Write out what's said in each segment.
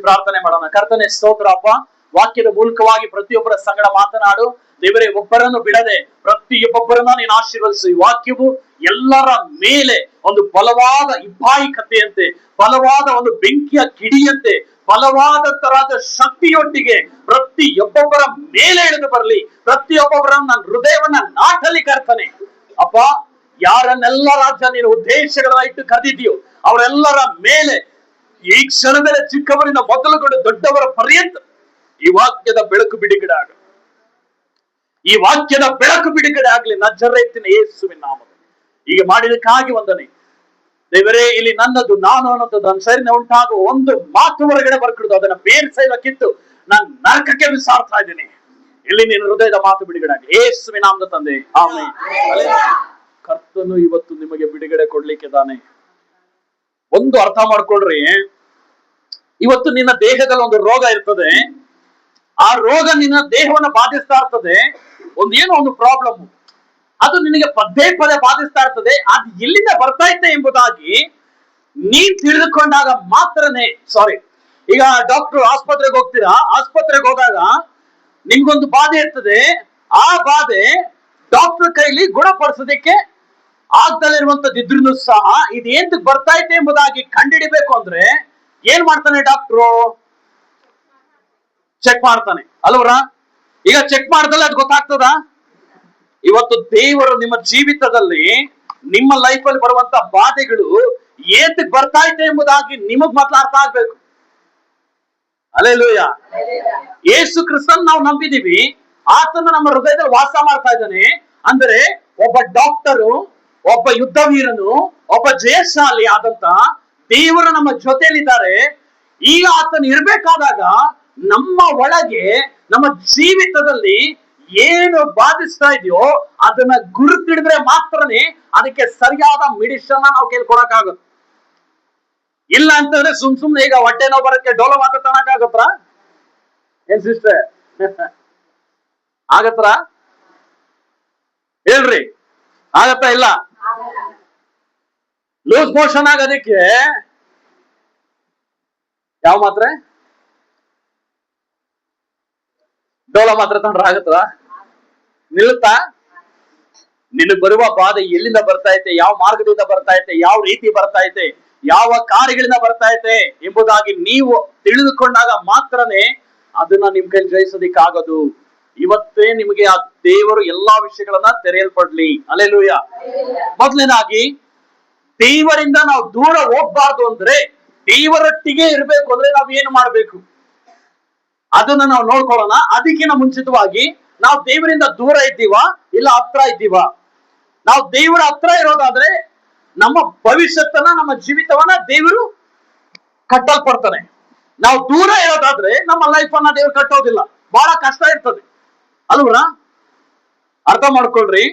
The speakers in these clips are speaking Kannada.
ಪ್ರಾರ್ಥನೆ ಮಾಡೋಣ. ಕರ್ತನೆ ಸ್ತೋತ್ರ ಅಪ್ಪ, ವಾಕ್ಯದ ಮೂಲಕವಾಗಿ ಪ್ರತಿಯೊಬ್ಬರ ಸಂಗಡ ಮಾತನಾಡು ದೇವರೇ. ಒಬ್ಬರನ್ನು ಬಿಡದೆ ಪ್ರತಿಯೊಬ್ಬರನ್ನ ನೀನು ಆಶೀರ್ವದಿಸು. ಈ ವಾಕ್ಯವು ಎಲ್ಲರ ಮೇಲೆ ಒಂದು ಬಲವಾದ ಇಬ್ಬಾಯಿ ಕಥೆಯಂತೆ, ಬಲವಾದ ಒಂದು ಬೆಂಕಿಯ ಕಿಡಿಯಂತೆ, ಬಲವಾದ ತರಹದ ಶಕ್ತಿಯೊಟ್ಟಿಗೆ ಪ್ರತಿಯೊಬ್ಬೊಬ್ಬರ ಮೇಲೆ ಇಳಿದು ಬರಲಿ. ಪ್ರತಿಯೊಬ್ಬೊಬ್ಬರ ನನ್ನ ಹೃದಯವನ್ನ ನಾಟಲಿ ಕರ್ತನೆ ಅಪ್ಪ. ಯಾರನ್ನೆಲ್ಲ ರಾಜ್ಯ ನೀನು ಉದ್ದೇಶಗಳನ್ನ ಇಟ್ಟು ಕರೆದಿದೆಯೋ ಅವರೆಲ್ಲರ ಮೇಲೆ ಈ ಕ್ಷಣದಲ್ಲಿ ಚಿಕ್ಕವರಿಂದ ಮೊದಲುಗೊಂಡು ದೊಡ್ಡವರ ಪರ್ಯಂತ ಈ ವಾಕ್ಯದ ಬೆಳಕು ಬಿಡುಗಡೆ ಆಗ, ಈ ವಾಕ್ಯದ ಬೆಳಕು ಬಿಡುಗಡೆ ಆಗ್ಲಿ ನಜರೇತಿನ ಯೇಸುವಿನ ನಾಮದಲ್ಲಿ. ಈಗ ಮಾಡಿದಕ್ಕಾಗಿ ವಂದನೆ ದೇವರೇ. ಇಲ್ಲಿ ನನ್ನದು ನಾನು ಅನ್ನೋದು ನನ್ನ ಸರಿನ ಉಂಟಾಗುವ ಒಂದು ಮಾತು ಹೊರಗಡೆ ಬರ್ಕಿಡುದು, ಅದನ್ನ ಬೇರೆ ಸೈಲ ಕಿತ್ತು ನಾನು ನರಕಕ್ಕೆ ಬಿಸಾಡ್ತಾ ಇದ್ದೀನಿ. ಇಲ್ಲಿ ನೀನು ಹೃದಯದ ಮಾತು ಬಿಡುಗಡೆ ಆಗಲಿ ಯೇಸುವಿನ ನಾಮದ ತಂದೆ, ಆಮೆನ್. ಕರ್ತನು ಇವತ್ತು ನಿಮಗೆ ಬಿಡುಗಡೆ ಕೊಡ್ಲಿಕ್ಕಿದ್ದಾನೆ. ಒಂದು ಅರ್ಥ ಮಾಡ್ಕೊಳ್ರಿ, ಇವತ್ತು ನಿನ್ನ ದೇಹದಲ್ಲಿ ಒಂದು ರೋಗ ಇರ್ತದೆ. ಆ ರೋಗ ನಿನ್ನ ದೇಹವನ್ನು ಬಾಧಿಸ್ತಾ ಇರ್ತದೆ. ಏನೋ ಒಂದು ಪ್ರಾಬ್ಲಮ್ ಅದು ನಿನಗೆ ಪದೇ ಪದೇ ಬಾಧಿಸ್ತಾ ಇರ್ತದೆ. ಅದು ಎಲ್ಲಿಂದ ಬರ್ತಾ ಇದೆ ಎಂಬುದಾಗಿ ನೀನ್ ತಿಳಿದುಕೊಂಡಾಗ ಮಾತ್ರನೇ, ಈಗ ಡಾಕ್ಟರ್ ಆಸ್ಪತ್ರೆಗೆ ಹೋಗ್ತೀರಾ, ಆಸ್ಪತ್ರೆಗೆ ಹೋದಾಗ ನಿಮ್ಗೊಂದು ಬಾಧೆ ಇರ್ತದೆ. ಆ ಬಾಧೆ ಡಾಕ್ಟರ್ ಕೈಲಿ ಗುಣಪಡಿಸೋದಕ್ಕೆ ಆಗ್ದಲ್ಲಿರುವಂತದ್ದಿದ್ರು ಸಹ ಇದು ಏನ್ ಬರ್ತಾ ಇದೆ ಎಂಬುದಾಗಿ ಕಂಡುಹಿಡಿಬೇಕು ಅಂದ್ರೆ ಏನ್ ಮಾಡ್ತಾನೆ ಡಾಕ್ಟ್ರು? ಚೆಕ್ ಮಾಡ್ತಾನೆ ಅಲ್ವರ? ಈಗ ಚೆಕ್ ಮಾಡ್ದಲ್ಲ ಅದು ಗೊತ್ತಾಗ್ತದ? ಇವತ್ತು ದೇವರು ನಿಮ್ಮ ಜೀವಿತದಲ್ಲಿ, ನಿಮ್ಮ ಲೈಫ್ ಅಲ್ಲಿ ಬರುವಂತ ಬಾಧೆಗಳು ಏನ್ ಬರ್ತಾ ಇದೆ ಎಂಬುದಾಗಿ ನಿಮಗ್ ಮಾತ್ರ ಅರ್ಥ ಆಗ್ಬೇಕು. ಹಲ್ಲೆಲೂಯಾ. ಯೇಸು ಕ್ರಿಸ್ತನ್ ನಾವು ನಂಬಿದೀವಿ, ಆತನ ನಮ್ಮ ಹೃದಯದಲ್ಲಿ ವಾಸ ಮಾಡ್ತಾ ಇದ್ದಾನೆ ಅಂದ್ರೆ ಒಬ್ಬ ಡಾಕ್ಟರು, ಒಬ್ಬ ಯುದ್ಧ ವೀರನು, ಒಬ್ಬ ಜಯಶಾಲಿ ಆದಂತ ದೇವರು ನಮ್ಮ ಜೊತೆಯಲ್ಲಿದ್ದಾರೆ. ಈಗ ಆತನ ಇರ್ಬೇಕಾದಾಗ ನಮ್ಮ ಒಳಗೆ, ನಮ್ಮ ಜೀವಿತದಲ್ಲಿ ಏನು ಬಾಧಿಸ್ತಾ ಇದೆಯೋ ಅದನ್ನ ಗುರುತಿಡಿದ್ರೆ ಮಾತ್ರನೇ ಅದಕ್ಕೆ ಸರಿಯಾದ ಮೆಡಿಸಿನ್ ನಾವು ಕೇಳ್ಕೊಳಕ್ಕಾಗುತ್ತೆ. ಇಲ್ಲ ಅಂತಂದ್ರೆ ಸುಮ್ನೆ ಈಗ ಹೊಟ್ಟೆ ನೋವು ಬರಕ್ಕೆ ಡೋಲೋ ಮಾತ್ರ ತನಕಾಗತ್ರ? ಏನ್ ಸಿಸ್ಟರ್ ಆಗತ್ರ? ಹೇಳ್ರಿ, ಆಗತ್ತಾ? ಇಲ್ಲ. ಲೂಸ್ ಮೋಷನ್ ಆಗೋದಕ್ಕೆ ಯಾವ ಮಾತ್ರೆ? ಡೋಲೋ ಮಾತ್ರ ತಗೊಂಡ್ರೆ ಆಗತ್ತದ? ನಿಲ್ಲುತ್ತಾ? ನಿನಗೆ ಬರುವ ಬಾಧೆ ಎಲ್ಲಿಂದ ಬರ್ತಾ ಐತೆ, ಯಾವ ಮಾರ್ಗದಿಂದ ಬರ್ತಾ ಐತೆ, ಯಾವ ರೀತಿ ಬರ್ತಾ ಐತೆ, ಯಾವ ಕಾರ್ಯಗಳಿಂದ ಬರ್ತಾ ಐತೆ ಎಂಬುದಾಗಿ ನೀವು ತಿಳಿದುಕೊಂಡಾಗ ಮಾತ್ರನೇ ಅದನ್ನ ನಿಮ್ ಕೈ ಜಯಿಸೋದಿಕ್ಕಾಗೋದು. ಇವತ್ತೇ ನಿಮಗೆ ಆ ದೇವರು ಎಲ್ಲಾ ವಿಷಯಗಳನ್ನ ತೆರೆಯಲ್ಪಡ್ಲಿ. ಹಲ್ಲೆಲೂಯಾ. ಮೊದಲನೇದಾಗಿ ದೇವರಿಂದ ನಾವು ದೂರ ಹೋಗ್ಬಾರ್ದು ಅಂದ್ರೆ, ದೇವರೊಟ್ಟಿಗೆ ಇರ್ಬೇಕು ಅಂದ್ರೆ ನಾವ್ ಏನು ಮಾಡ್ಬೇಕು ಅದನ್ನ ನಾವು ನೋಡ್ಕೊಳ್ಳೋಣ. ಅದಕ್ಕಿಂತ ಮುಂಚಿತವಾಗಿ ನಾವು ದೇವರಿಂದ ದೂರ ಇದ್ದೀವಾ ಇಲ್ಲ ಹತ್ರ ಇದ್ದೀವಾ? ನಾವು ದೇವರ ಹತ್ರ ಇರೋದಾದ್ರೆ ನಮ್ಮ ಭವಿಷ್ಯತ್ತನ್ನ, ನಮ್ಮ ಜೀವಿತವನ್ನ ದೇವರು ಕಟ್ಟಲ್ಪಡ್ತಾನೆ. ನಾವು ದೂರ ಇರೋದಾದ್ರೆ ನಮ್ಮ ಲೈಫ್ ಅನ್ನ ದೇವರು ಕಟ್ಟೋದಿಲ್ಲ, ಬಹಳ ಕಷ್ಟ ಇರ್ತದೆ ಅಲ್ವರ? ಅರ್ಥ ಮಾಡ್ಕೊಳ್ರಿ.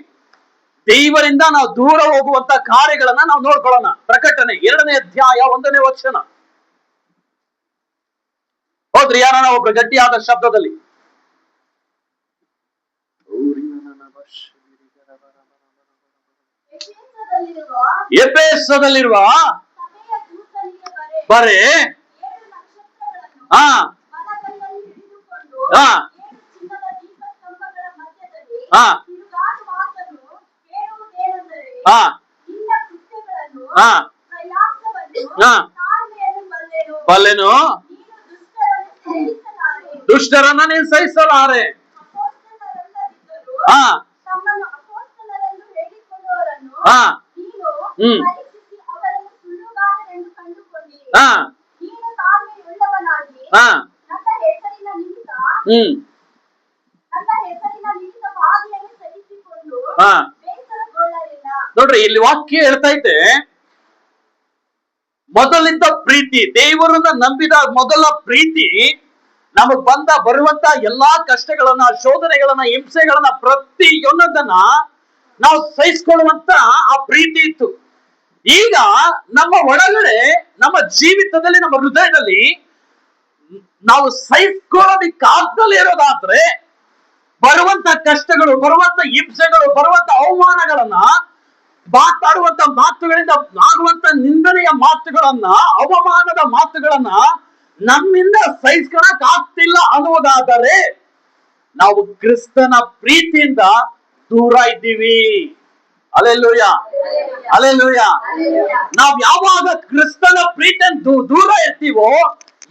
ದೇವರಿಂದ ನಾವು ದೂರ ಹೋಗುವಂತ ಕಾರ್ಯಗಳನ್ನ ನಾವು ನೋಡ್ಕೊಳ್ಳೋಣ. ಪ್ರಕಟಣೆ 2ನೇ ಅಧ್ಯಾಯ 1ನೇ ವಚನ ಹೋದ್ರಿ ಯಾರನ್ನ ಒಬ್ರು ಗಟ್ಟಿಯಾದ ಶಬ್ದದಲ್ಲಿ. ಎಫೆಸದಲ್ಲಿರುವ ಬರೇ ಬಲ್ಲೆನು, ದುಷ್ಟರನ್ನ ನೀನು ಸಹಿಸಲಾರೆ. ನೋಡ್ರಿ, ಇಲ್ಲಿ ವಾಕ್ಯ ಹೇಳ್ತಾ ಇದ್ದೆ, ಮೊದಲಿಂದ ಪ್ರೀತಿ, ದೇವರನ್ನ ನಂಬಿದ ಮೊದಲ ಪ್ರೀತಿ, ನಮಗ್ ಬರುವಂತ ಎಲ್ಲಾ ಕಷ್ಟಗಳನ್ನ, ಶೋಧನೆಗಳನ್ನ, ಹಿಂಸೆಗಳನ್ನ, ಪ್ರತಿಯೊಂದನ್ನ ನಾವು ಸಹಿಸ್ಕೊಳ್ಳುವಂತ ಆ ಪ್ರೀತಿ ಇತ್ತು. ಈಗ ನಮ್ಮ ಒಳಗಡೆ, ನಮ್ಮ ಜೀವಿತದಲ್ಲಿ, ನಮ್ಮ ಹೃದಯದಲ್ಲಿ ನಾವು ಸಹಿಸ್ಕೊಳ್ಳೋದಿಕ್ಕಾಗ್ದಲೇ ಇರೋದಾದ್ರೆ ಬರುವಂತ ಕಷ್ಟಗಳು, ಬರುವಂತ ಹಿಂಸೆಗಳು, ಬರುವಂತ ಅವಮಾನಗಳನ್ನ, ಮಾತಾಡುವಂತ ಮಾತುಗಳಿಂದ ಆಗುವಂತ ನಿಂದನೆಯ ಮಾತುಗಳನ್ನ, ಅವಮಾನದ ಮಾತುಗಳನ್ನ ನಮ್ಮಿಂದ ಸಹಿಸ್ಕೊಳಕ್ ಆಗ್ತಿಲ್ಲ ಅನ್ನುವುದಾದರೆ ನಾವು ಕ್ರಿಸ್ತನ ಪ್ರೀತಿಯಿಂದ ದೂರ ಇದ್ದೀವಿ. Alleluia, alleluia. ನಾವ್ ಯಾವಾಗ ಕ್ರಿಸ್ತನ ಪ್ರೀತಿಯಿಂದ ದೂರ ಇರ್ತೀವೋ,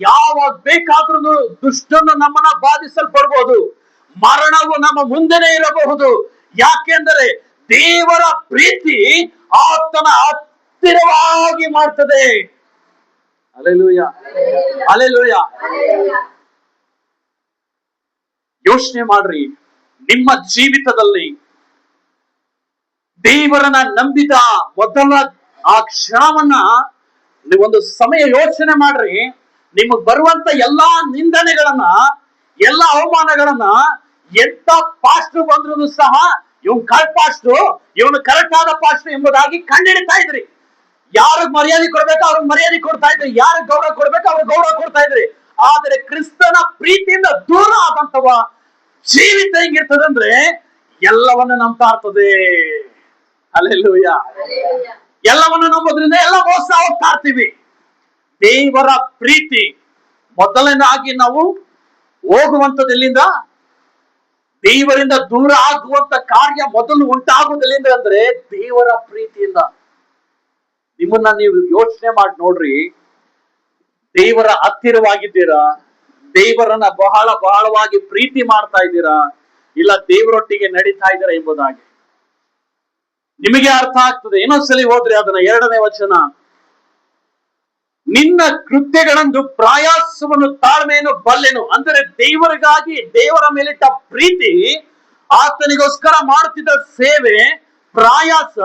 ಯಾವಾಗ ಬೇಕಾದ್ರೂ ದುಷ್ಟನು ನಮ್ಮನ್ನ ಬಾಧಿಸಲ್ಪಡ್ಬೋದು, ಮರಣವು ನಮ್ಮ ಮುಂದೆನೆ ಇರಬಹುದು. ಯಾಕೆಂದರೆ ದೇವರ ಪ್ರೀತಿ ಆತನ ಹತ್ತಿರವಾಗಿ ಮಾಡ್ತದೆ. Alleluia, alleluia. ಯೋಚನೆ ಮಾಡ್ರಿ, ನಿಮ್ಮ ಜೀವಿತದಲ್ಲಿ ದೇವರನ್ನ ನಂಬಿದ ಮೊದಲ ಆ ಕ್ಷಣವನ್ನ ನೀವೊಂದು ಸಮಯ ಯೋಚನೆ ಮಾಡ್ರಿ. ನಿಮಗ್ ಬರುವಂತ ಎಲ್ಲಾ ನಿಂದನೆಗಳನ್ನ, ಎಲ್ಲಾ ಅವಮಾನಗಳನ್ನ, ಎಂತ ಪಾಸ್ಟರ್ ಬಂದ್ರು ಸಹ ಇವನ್ ಕರೆಕ್ಟ್ ಪಾಸ್ಟರ್, ಇವನು ಕರೆಕ್ಟ್ ಆದ ಪಾಸ್ಟರ್ ಎಂಬುದಾಗಿ ಕಂಡಿಡ್ತಾ ಇದ್ರಿ. ಯಾರಿಗ್ ಮರ್ಯಾದೆ ಕೊಡ್ಬೇಕು ಅವ್ರಿಗೆ ಮರ್ಯಾದೆ ಕೊಡ್ತಾ ಇದ್ರಿ, ಯಾರಿಗ್ ಗೌರವ ಕೊಡ್ಬೇಕು ಅವ್ರಿಗೆ ಗೌರವ ಕೊಡ್ತಾ ಇದ್ರಿ. ಆದ್ರೆ ಕ್ರಿಸ್ತನ ಪ್ರೀತಿಯಿಂದ ದೂರ ಆದಂತವ ಜೀವಿತ ಹೆಂಗಿರ್ತದಂದ್ರೆ ಎಲ್ಲವನ್ನ ನಂಬ್ತಾ ಇರ್ತದೆ. ಅಲ್ಲೆಲ್ಲೂಯ. ಎಲ್ಲವನ್ನ ನಂಬೋದ್ರಿಂದ ಎಲ್ಲ ಮೋಸ ಹೋಗ್ತಾ ಇರ್ತೀವಿ. ದೇವರ ಪ್ರೀತಿ ಮೊದಲನೇದಾಗಿ ನಾವು ಹೋಗುವಂತದೆಲ್ಲಿಂದ? ದೇವರಿಂದ ದೂರ ಆಗುವಂತ ಕಾರ್ಯ ಮೊದಲು ಉಂಟಾಗುವುದೆಲ್ಲಿಂದ ಅಂದ್ರೆ ದೇವರ ಪ್ರೀತಿಯಿಂದ. ನಿಮ್ಮನ್ನ ನೀವು ಯೋಚನೆ ಮಾಡಿ ನೋಡ್ರಿ, ದೇವರ ಹತ್ತಿರವಾಗಿದ್ದೀರಾ? ದೇವರನ್ನ ಬಹಳ ಬಹಳವಾಗಿ ಪ್ರೀತಿ ಮಾಡ್ತಾ ಇದ್ದೀರಾ? ಇಲ್ಲ ದೇವರೊಟ್ಟಿಗೆ ನಡೀತಾ ಇದ್ದೀರಾ ಎಂಬುದಾಗಿ ನಿಮಗೆ ಅರ್ಥ ಆಗ್ತದೆ. ಇನ್ನೊಂದ್ಸಲಿ ಹೋದ್ರೆ ಅದನ್ನ 2ನೇ ವಚನ, ನಿನ್ನ ಕೃತ್ಯಗಳಂದು ಪ್ರಯಾಸವನ್ನು ತಾಳ್ಮೆಯನ್ನು ಬಲ್ಲೆನು. ಅಂದರೆ ದೇವರಿಗಾಗಿ ದೇವರ ಮೇಲಿಟ್ಟ ಪ್ರೀತಿ, ಆತನಿಗೋಸ್ಕರ ಮಾಡುತ್ತಿದ್ದ ಸೇವೆ, ಪ್ರಯಾಸ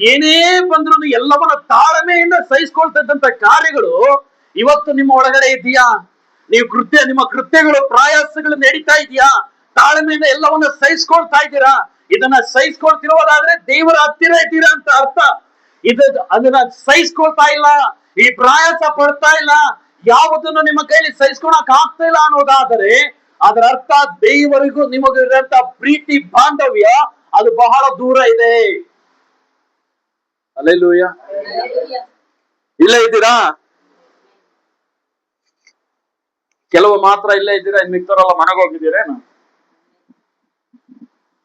ಏನೇ ಬಂದ್ರು ಎಲ್ಲವನ್ನ ತಾಳ್ಮೆಯಿಂದ ಸಹಿಸ್ಕೊಳ್ತಿದ್ದಂತ ಕಾರ್ಯಗಳು ಇವತ್ತು ನಿಮ್ಮ ಒಳಗಡೆ ಇದೆಯಾ? ನಿಮ್ಮ ಕೃತ್ಯಗಳು ಪ್ರಯಾಸಗಳು ನಡೀತಾ ಇದೆಯಾ? ತಾಳ್ಮೆಯಿಂದ ಎಲ್ಲವನ್ನ ಸಹಿಸ್ಕೊಳ್ತಾ ಇದ್ದೀರಾ? ಇದನ್ನ ಸಹಿಸ್ಕೊಳ್ತಿರೋದಾದ್ರೆ ದೇವರ ಹತ್ತಿರ ಇದ್ದೀರಾ ಅಂತ ಅರ್ಥ. ಅದನ್ನ ಸಹಿಸ್ಕೊಳ್ತಾ ಇಲ್ಲ, ಈ ಪ್ರಯಾಸ ಪಡ್ತಾ ಇಲ್ಲ, ಯಾವುದನ್ನು ನಿಮ್ಮ ಕೈಲಿ ಸಹಿಸ್ಕೊಳಕ್ ಆಗ್ತಾ ಇಲ್ಲ ಅನ್ನೋದಾದರೆ ಅದರ ಅರ್ಥ ದೇವರಿಗೂ ನಿಮಗೂ ಇರುವಂತ ಪ್ರೀತಿ ಬಾಂಧವ್ಯ ಅದು ಬಹಳ ದೂರ ಇದೆ. ಅಲ್ಲೆಲ್ಲೂಯ. ಇಲ್ಲೇ ಇದ್ದೀರಾ? ಕೆಲವು ಮಾತ್ರ ಇಲ್ಲೇ ಇದ್ದೀರಾ, ಇನ್ ಮಿಕ್ತವರೆಲ್ಲ ಮನೆಗೋಗಿದ್ದೀರೇನು?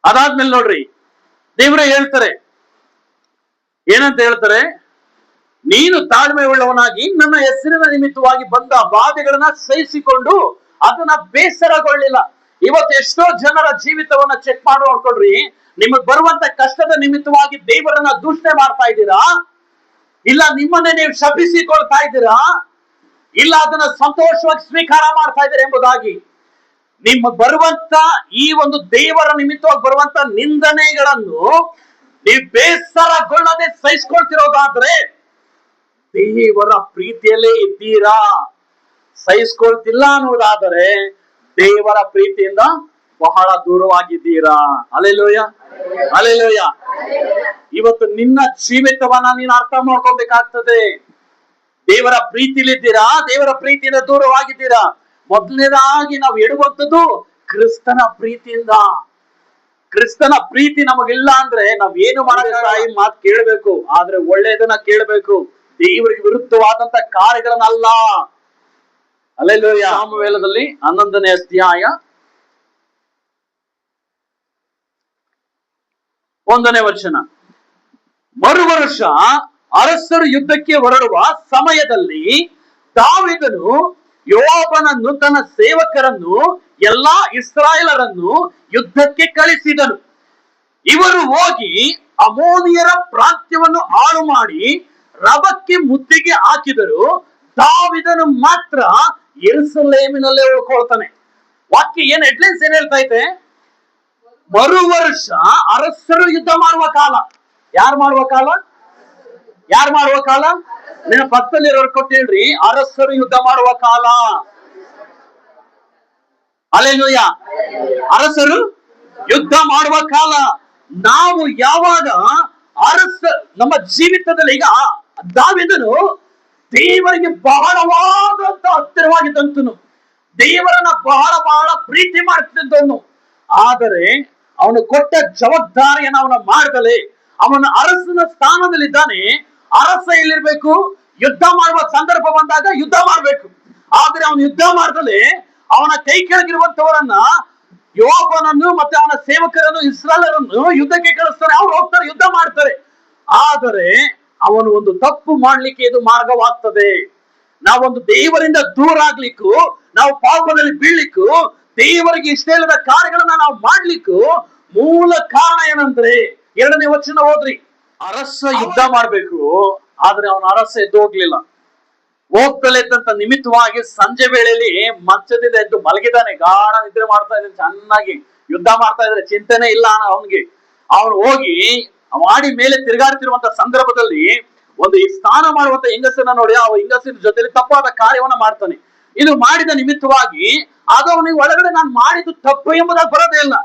ಅದಾದ್ಮೇಲೆ ನೋಡ್ರಿ, ದೇವರೇ ಹೇಳ್ತಾರೆ, ಏನಂತ ಹೇಳ್ತಾರೆ? ನೀನು ತಾಳ್ಮೆ ಉಳ್ಳವನಾಗಿ ನನ್ನ ಹೆಸರಿನ ನಿಮಿತ್ತವಾಗಿ ಬಂದ ಬಾಧೆಗಳನ್ನ ಸಹಿಸಿಕೊಂಡು ಅದನ್ನ ಬೇಸರಗೊಳ್ಳಿಲ್ಲ. ಇವತ್ತು ಎಷ್ಟೋ ಜನರ ಜೀವಿತವನ್ನ ಚೆಕ್ ಮಾಡಿ ನೋಡ್ಕೊಳ್ರಿ, ನಿಮಗ್ ಬರುವಂತ ಕಷ್ಟದ ನಿಮಿತ್ತವಾಗಿ ದೇವರನ್ನ ದೂಷಣೆ ಮಾಡ್ತಾ ಇದ್ದೀರಾ? ಇಲ್ಲ ನಿಮ್ಮನ್ನೇ ನೀವು ಶಪಿಸಿಕೊಳ್ತಾ ಇದ್ದೀರಾ? ಇಲ್ಲ ಅದನ್ನ ಸಂತೋಷವಾಗಿ ಸ್ವೀಕಾರ ಮಾಡ್ತಾ ಇದ್ದೀರಾ ಎಂಬುದಾಗಿ ನಿಮ್ಮ ಬರುವಂತ ಈ ಒಂದು ದೇವರ ನಿಮಿತ್ತವಾಗಿ ಬರುವಂತ ನಿಂದನೆಗಳನ್ನು ನೀವು ಬೇಸರಗೊಳ್ಳದೆ ಸಹಿಸ್ಕೊಳ್ತಿರೋದಾದ್ರೆ ದೇವರ ಪ್ರೀತಿಯಲ್ಲೇ ಇದ್ದೀರಾ. ಸಹಿಸ್ಕೊಳ್ತಿಲ್ಲ ಅನ್ನೋದಾದರೆ ದೇವರ ಪ್ರೀತಿಯಿಂದ ಬಹಳ ದೂರವಾಗಿದ್ದೀರಾ. Alleluia, alleluia. ಇವತ್ತು ನಿನ್ನ ಜೀವಿತವನ್ನ ನೀನು ಅರ್ಥ ಮಾಡ್ಕೋಬೇಕಾಗ್ತದೆ. ದೇವರ ಪ್ರೀತಿಲಿದ್ದೀರಾ? ದೇವರ ಪ್ರೀತಿಯಿಂದ ದೂರವಾಗಿದ್ದೀರಾ? ಮೊದಲನೇದಾಗಿ ನಾವು ಎಡುವಂಥದ್ದು ಕ್ರಿಸ್ತನ ಪ್ರೀತಿಯಿಂದ. ಕ್ರಿಸ್ತನ ಪ್ರೀತಿ ನಮಗಿಲ್ಲ ಅಂದ್ರೆ ನಾವ್ ಏನು ಮಾಡಕ್ಕಾಗಲ್ಲ. ಈ ಮಾತು ಕೇಳಬೇಕು, ಆದ್ರೆ ಒಳ್ಳೆಯದನ್ನ ಕೇಳಬೇಕು, ದೇವರಿಗೆ ವಿರುದ್ಧವಾದಂತ ಕಾರ್ಯಗಳನ್ನಲ್ಲ. ಅಲ್ಲೆಲ್ಲೂಯ. ಸಾಮುವೇಲದಲ್ಲಿ 11ನೇ ಅಧ್ಯಾಯ 1ನೇ ವಚನ, ಮರುವರುಷ ಅರಸರು ಯುದ್ಧಕ್ಕೆ ಹೊರಡುವ ಸಮಯದಲ್ಲಿ ದಾವೀದನು ಯೋವಾಬನನ್ನು ತನ್ನ ಸೇವಕರನ್ನು ಎಲ್ಲಾ ಇಸ್ರಾಯೇಲರನ್ನು ಯುದ್ಧಕ್ಕೆ ಕಳಿಸಿದನು. ಇವರು ಹೋಗಿ ಅಮೋನಿಯರ ಪ್ರಾಂತ್ಯವನ್ನು ಹಾಳು ಮಾಡಿ ರಬಕ್ಕೆ ಮುತ್ತಿಗೆ ಹಾಕಿದರು. ದಾವೀದನು ಮಾತ್ರ ಯೆರೂಸಲೇಮಿನಲ್ಲೇ ಉಳ್ಕೊಳ್ತಾನೆ. ವಾಕ್ಯ ಏನ್ ಹೆಡ್ಲೈನ್ಸ್ ಏನ್ ಹೇಳ್ತಾ ಇದೆ? ಮರುವರ್ಷ ಅರಸರು ಯುದ್ಧ ಮಾಡುವ ಕಾಲ. ಯಾರು ಮಾಡುವ ಕಾಲ? ಯಾರು ಮಾಡುವ ಕಾಲ? ನಿನ್ನ ಪಕ್ಕದಲ್ಲಿರೋರು ಕೊಟ್ಟು ಹೇಳ್ರಿ, ಅರಸರು ಯುದ್ಧ ಮಾಡುವ ಕಾಲ. ಹಲ್ಲೆಲೂಯಾ. ಅರಸರು ಯುದ್ಧ ಮಾಡುವ ಕಾಲ. ನಾವು ಯಾವಾಗ ನಮ್ಮ ಜೀವಿತದಲ್ಲಿ ಈಗ ದಾವೀದನು ದೇವರಿಗೆ ಬಹಳವಾದಂತ ಹತ್ತಿರವಾಗಿದ್ದಂತನು, ದೇವರನ್ನ ಬಹಳ ಬಹಳ ಪ್ರೀತಿ ಮಾಡ್ತಿದ್ದವನು. ಆದರೆ ಅವನು ಕೊಟ್ಟ ಜವಾಬ್ದಾರಿಯನ್ನು ಅವನ ಮಾಡದಲೆ ಅವನ ಅರಸನ ಸ್ಥಾನದಲ್ಲಿದ್ದಾನೆ. ಅರಸ ಎಲ್ಲಿರ್ಬೇಕು? ಯುದ್ಧ ಮಾಡುವ ಸಂದರ್ಭ ಬಂದಾಗ ಯುದ್ಧ ಮಾಡ್ಬೇಕು. ಆದ್ರೆ ಅವನು ಯುದ್ಧ ಮಾಡ್ದಲೆ ಅವನ ಕೈ ಕೆಳಗಿರುವಂತವರನ್ನ, ಯೋಬನನ್ನು ಮತ್ತೆ ಅವನ ಸೇವಕರನ್ನು, ಇಸ್ರಾಯೇಲರನ್ನು ಯುದ್ಧಕ್ಕೆ ಕಳಿಸ್ತಾನೆ. ಅವ್ರು ಹೋಗ್ತಾರೆ, ಯುದ್ಧ ಮಾಡ್ತಾರೆ. ಆದರೆ ಅವನು ಒಂದು ತಪ್ಪು ಮಾಡ್ಲಿಕ್ಕೆ ಇದು ಮಾರ್ಗವಾಗ್ತದೆ. ನಾವೊಂದು ದೇವರಿಂದ ದೂರ ಆಗ್ಲಿಕ್ಕೂ, ನಾವು ಪಾಪದಲ್ಲಿ ಬೀಳ್ಲಿಕ್ಕೂ, ದೇವರಿಗೆ ಇಷ್ಟ ಇಲ್ಲದ ಕಾರ್ಯಗಳನ್ನ ನಾವು ಮಾಡ್ಲಿಕ್ಕೂ ಮೂಲ ಕಾರಣ ಏನಂದ್ರೆ, 2ನೇ ವಚನ ಓದ್ರಿ. ಅರಸ ಯುದ್ಧ ಮಾಡ್ಬೇಕು, ಆದ್ರೆ ಅವನ ಅರಸ ಎದ್ದು ಹೋಗ್ಲಿಲ್ಲ. ಹೋಗ್ತಲೇ ಇದ್ದಂತ ನಿಮಿತ್ತವಾಗಿ ಸಂಜೆ ವೇಳೆಯಲ್ಲಿ ಮಂಚದಿಂದ ಎದ್ದು ಮಲಗಿದಾನೆ. ಗಾಢ ನಿದ್ರೆ ಮಾಡ್ತಾ ಇದ್ದಾನೆ, ಚೆನ್ನಾಗಿ ಯುದ್ಧ ಮಾಡ್ತಾ ಇದ್ರೆ ಚಿಂತೆನೆ ಇಲ್ಲ ಅವನಿಗೆ. ಅವನು ಹೋಗಿ ಮಾಡಿ ಮೇಲೆ ತಿರುಗಾಡ್ತಿರುವಂತ ಸಂದರ್ಭದಲ್ಲಿ ಒಂದು ಈ ಸ್ನಾನ ಮಾಡುವಂತ ಹೆಂಗಸನ್ನ ನೋಡಿ, ಆ ಹೆಂಗಸಿನ ಜೊತೆಲಿ ತಪ್ಪಾದ ಕಾರ್ಯವನ್ನ ಮಾಡ್ತಾನೆ. ಇದು ಮಾಡಿದ ನಿಮಿತ್ತವಾಗಿ ಅದು ಅವನಿಗೆ ಒಳಗಡೆ ನಾನು ಮಾಡಿದ್ದು ತಪ್ಪು ಎಂಬುದಾಗಿ ಬರೋದೇ ಇಲ್ಲ.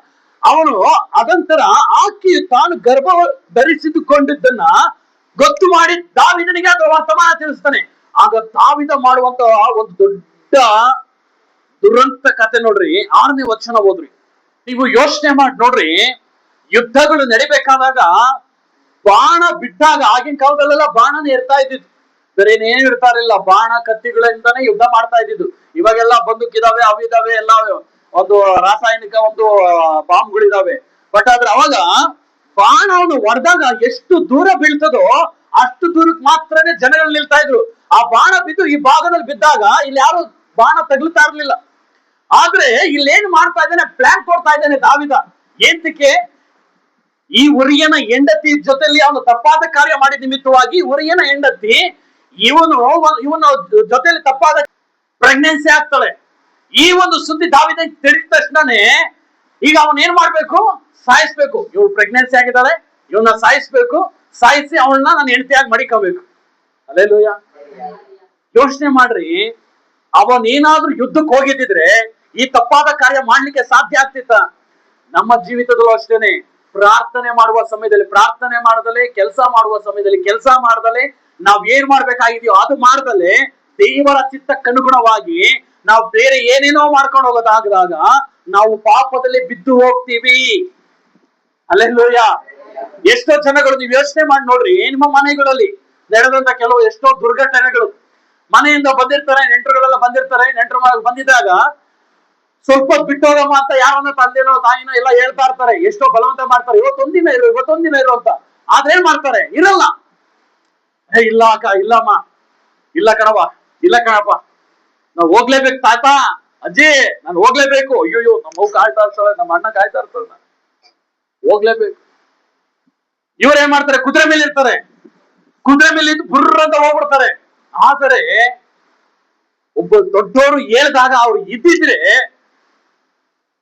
ಅವನು ಅದಂತರ ಆಕೆಯು ತಾನು ಗರ್ಭ ಧರಿಸಿದುಕೊಂಡಿದ್ದನ್ನ ಗೊತ್ತು ಮಾಡಿ ದಾವೀದನಿಗೆ ಅದರ ವರ್ತಮಾನ ತಿಳಿಸ್ತಾನೆ. ಆಗ ದಾವೀದ ಮಾಡುವಂತ ಒಂದು ದೊಡ್ಡ ದುರಂತ ಕತೆ ನೋಡ್ರಿ. 6ನೇ ವಚನ ಓದ್ರಿ. ನೀವು ಯೋಚನೆ ಮಾಡಿ ನೋಡ್ರಿ, ಯುದ್ಧಗಳು ನಡಿಬೇಕಾದಾಗ ಬಾಣ ಬಿಟ್ಟಾಗ, ಆಗಿನ ಕಾಲದಲ್ಲೆಲ್ಲ ಬಾಣನ ಇರ್ತಾ ಇದ್ದಿದ್ದು, ಬೇರೆ ಏನೇನು ಇರ್ತಾ ಇರಲಿಲ್ಲ. ಬಾಣ ಕತ್ತಿಗಳಿಂದಾನೇ ಯುದ್ಧ ಮಾಡ್ತಾ ಇದ್ದಿದ್ದು. ಇವಾಗೆಲ್ಲ ಬಂದೂಕಿದಾವೆ, ಅವಿದಾವೆ, ಎಲ್ಲ ಒಂದು ರಾಸಾಯನಿಕ ಒಂದು ಬಾಂಬ್ಗಳಿದಾವೆ. ಬಟ್ ಆದ್ರೆ ಅವಾಗ ಬಾಣವನ್ನು ಹೊಡೆದಾಗ ಎಷ್ಟು ದೂರ ಬೀಳ್ತದೋ ಅಷ್ಟು ದೂರಕ್ಕೆ ಮಾತ್ರನೇ ಜನಗಳು ನಿಲ್ತಾ ಇದ್ರು. ಆ ಬಾಣ ಬಿದ್ದು ಈ ಭಾಗದಲ್ಲಿ ಬಿದ್ದಾಗ ಇಲ್ಲಿ ಯಾರು ಬಾಣ ತಗಲ್ತಾ ಇರ್ಲಿಲ್ಲ. ಆದ್ರೆ ಇಲ್ಲೇನ್ ಮಾಡ್ತಾ ಇದ್ದಾನೆ, ಪ್ಲಾನ್ ಕೊಡ್ತಾ ಇದ್ದಾನೆ ದಾವಿದ. ಏಂತಕ್ಕೆ? ಈ ಉರಿಯನ ಹೆಂಡತಿ ಜೊತೆಲಿ ಅವನು ತಪ್ಪಾದ ಕಾರ್ಯ ಮಾಡಿದ ನಿಮಿತ್ತವಾಗಿ ಉರಿಯನ ಹೆಂಡತಿ ಇವನ ಜೊತೆಲಿ ತಪ್ಪಾದ ಪ್ರೆಗ್ನೆನ್ಸಿ ಆಗ್ತಾಳೆ. ಈ ಒಂದು ಸುದ್ದಿ ದಾವಿದ ತಿಳಿದ ತಕ್ಷಣನೇ ಈಗ ಅವನ್ ಏನ್ ಮಾಡ್ಬೇಕು? ಸಾಯಿಸ್ಬೇಕು. ಇವಳು ಪ್ರೆಗ್ನೆನ್ಸಿ ಆಗಿದ್ದಾಳೆ, ಇವನ್ನ ಸಾಯಿಸ್ಬೇಕು. ಸಾಯಿಸಿ ಅವಳನ್ನ ನಾನು ಹೆಂಡತಿಯಾಗಿ ಮಡಿಕೋಬೇಕು. ಹಲ್ಲೆಲೂಯಾ. ಯೋಚನೆ ಮಾಡ್ರಿ, ಅವನೇನಾದ್ರೂ ಯುದ್ಧಕ್ಕೆ ಹೋಗಿದ್ದಿದ್ರೆ ಈ ತಪ್ಪಾದ ಕಾರ್ಯ ಮಾಡ್ಲಿಕ್ಕೆ ಸಾಧ್ಯ ಆಗ್ತಿತ್ತ? ನಮ್ಮ ಜೀವಿತದಲ್ಲೂ ಅಷ್ಟೇನೆ, ಪ್ರಾರ್ಥನೆ ಮಾಡುವ ಸಮಯದಲ್ಲಿ ಪ್ರಾರ್ಥನೆ ಮಾಡದಲೆ, ಕೆಲಸ ಮಾಡುವ ಸಮಯದಲ್ಲಿ ಕೆಲಸ ಮಾಡದಲೆ, ನಾವ್ ಏನ್ ಮಾಡ್ಬೇಕಾಗಿದೆಯೋ ಅದು ಮಾಡದಲೆ, ದೇವರ ಚಿತ್ತಕ್ಕನುಗುಣವಾಗಿ ನಾವು ಬೇರೆ ಏನೇನೋ ಮಾಡ್ಕೊಂಡು ಹೋಗೋದಾಗದಾಗ ನಾವು ಪಾಪದಲ್ಲಿ ಬಿದ್ದು ಹೋಗ್ತೀವಿ. ಹಲ್ಲೆಲೂಯಾ. ಎಷ್ಟೋ ಜನಗಳು, ನೀವು ಯೋಚನೆ ಮಾಡಿ ನೋಡ್ರಿ, ನಿಮ್ಮ ಮನೆಗಳಲ್ಲಿ ನಡೆದಂತ ಕೆಲವು ಎಷ್ಟೋ ದುರ್ಘಟನೆಗಳು. ಮನೆಯಿಂದ ಬಂದಿರ್ತಾರೆ, ನೆಂಟರುಗಳೆಲ್ಲ ಬಂದಿರ್ತಾರೆ. ನೆಂಟರು ಬಂದಿದ್ದಾಗ ಸ್ವಲ್ಪ ಬಿಟ್ಟೋಗಮ್ಮ ಅಂತ ಯಾರನ್ನ ತಂದೆನೋ ತಾಯಿನೋ ಎಲ್ಲ ಹೇಳ್ತಾ ಇರ್ತಾರೆ. ಎಷ್ಟೋ ಬಲವಂತ ಮಾಡ್ತಾರೆ, ಇವತ್ತೊಂದಿನ ಇರು, ಇವತ್ತೊಂದಿನ ಇರು ಅಂತ. ಆದ್ರೆ ಏನ್ ಮಾಡ್ತಾರೆ? ಇರಲ್ಲ. ಇಲ್ಲ ಅಕ್ಕ, ಇಲ್ಲಮ್ಮ, ಇಲ್ಲ ಕಣವ, ಇಲ್ಲ ಕಣಪ್ಪ, ನಾವ್ ಹೋಗ್ಲೇಬೇಕು ತಾತ, ಅಜ್ಜಿ ನಾನು ಹೋಗ್ಲೇಬೇಕು. ಅಯ್ಯೋ, ನಮ್ಮ ಕಾಯ್ತಾ ಇರ್ತಾಳೆ, ನಮ್ಮ ಅಣ್ಣ ಕಾಯ್ತಾ ಇರ್ತಾಳೆ, ಹೋಗ್ಲೇಬೇಕು. ಇವ್ರೇನ್ ಮಾಡ್ತಾರೆ? ಕುದುರೆ ಮೇಲೆ ಇರ್ತಾರೆ. ಕುದುರೆ ಮೇಲೆ ಇದ್ದು ಬುರ್ರ ಅಂತ ಹೋಗ್ಬಿಡ್ತಾರೆ. ಆದರೆ ಒಬ್ಬ ದೊಡ್ಡವರು ಹೇಳ್ದಾಗ ಅವ್ರು ಇದ್ದಿದ್ರೆ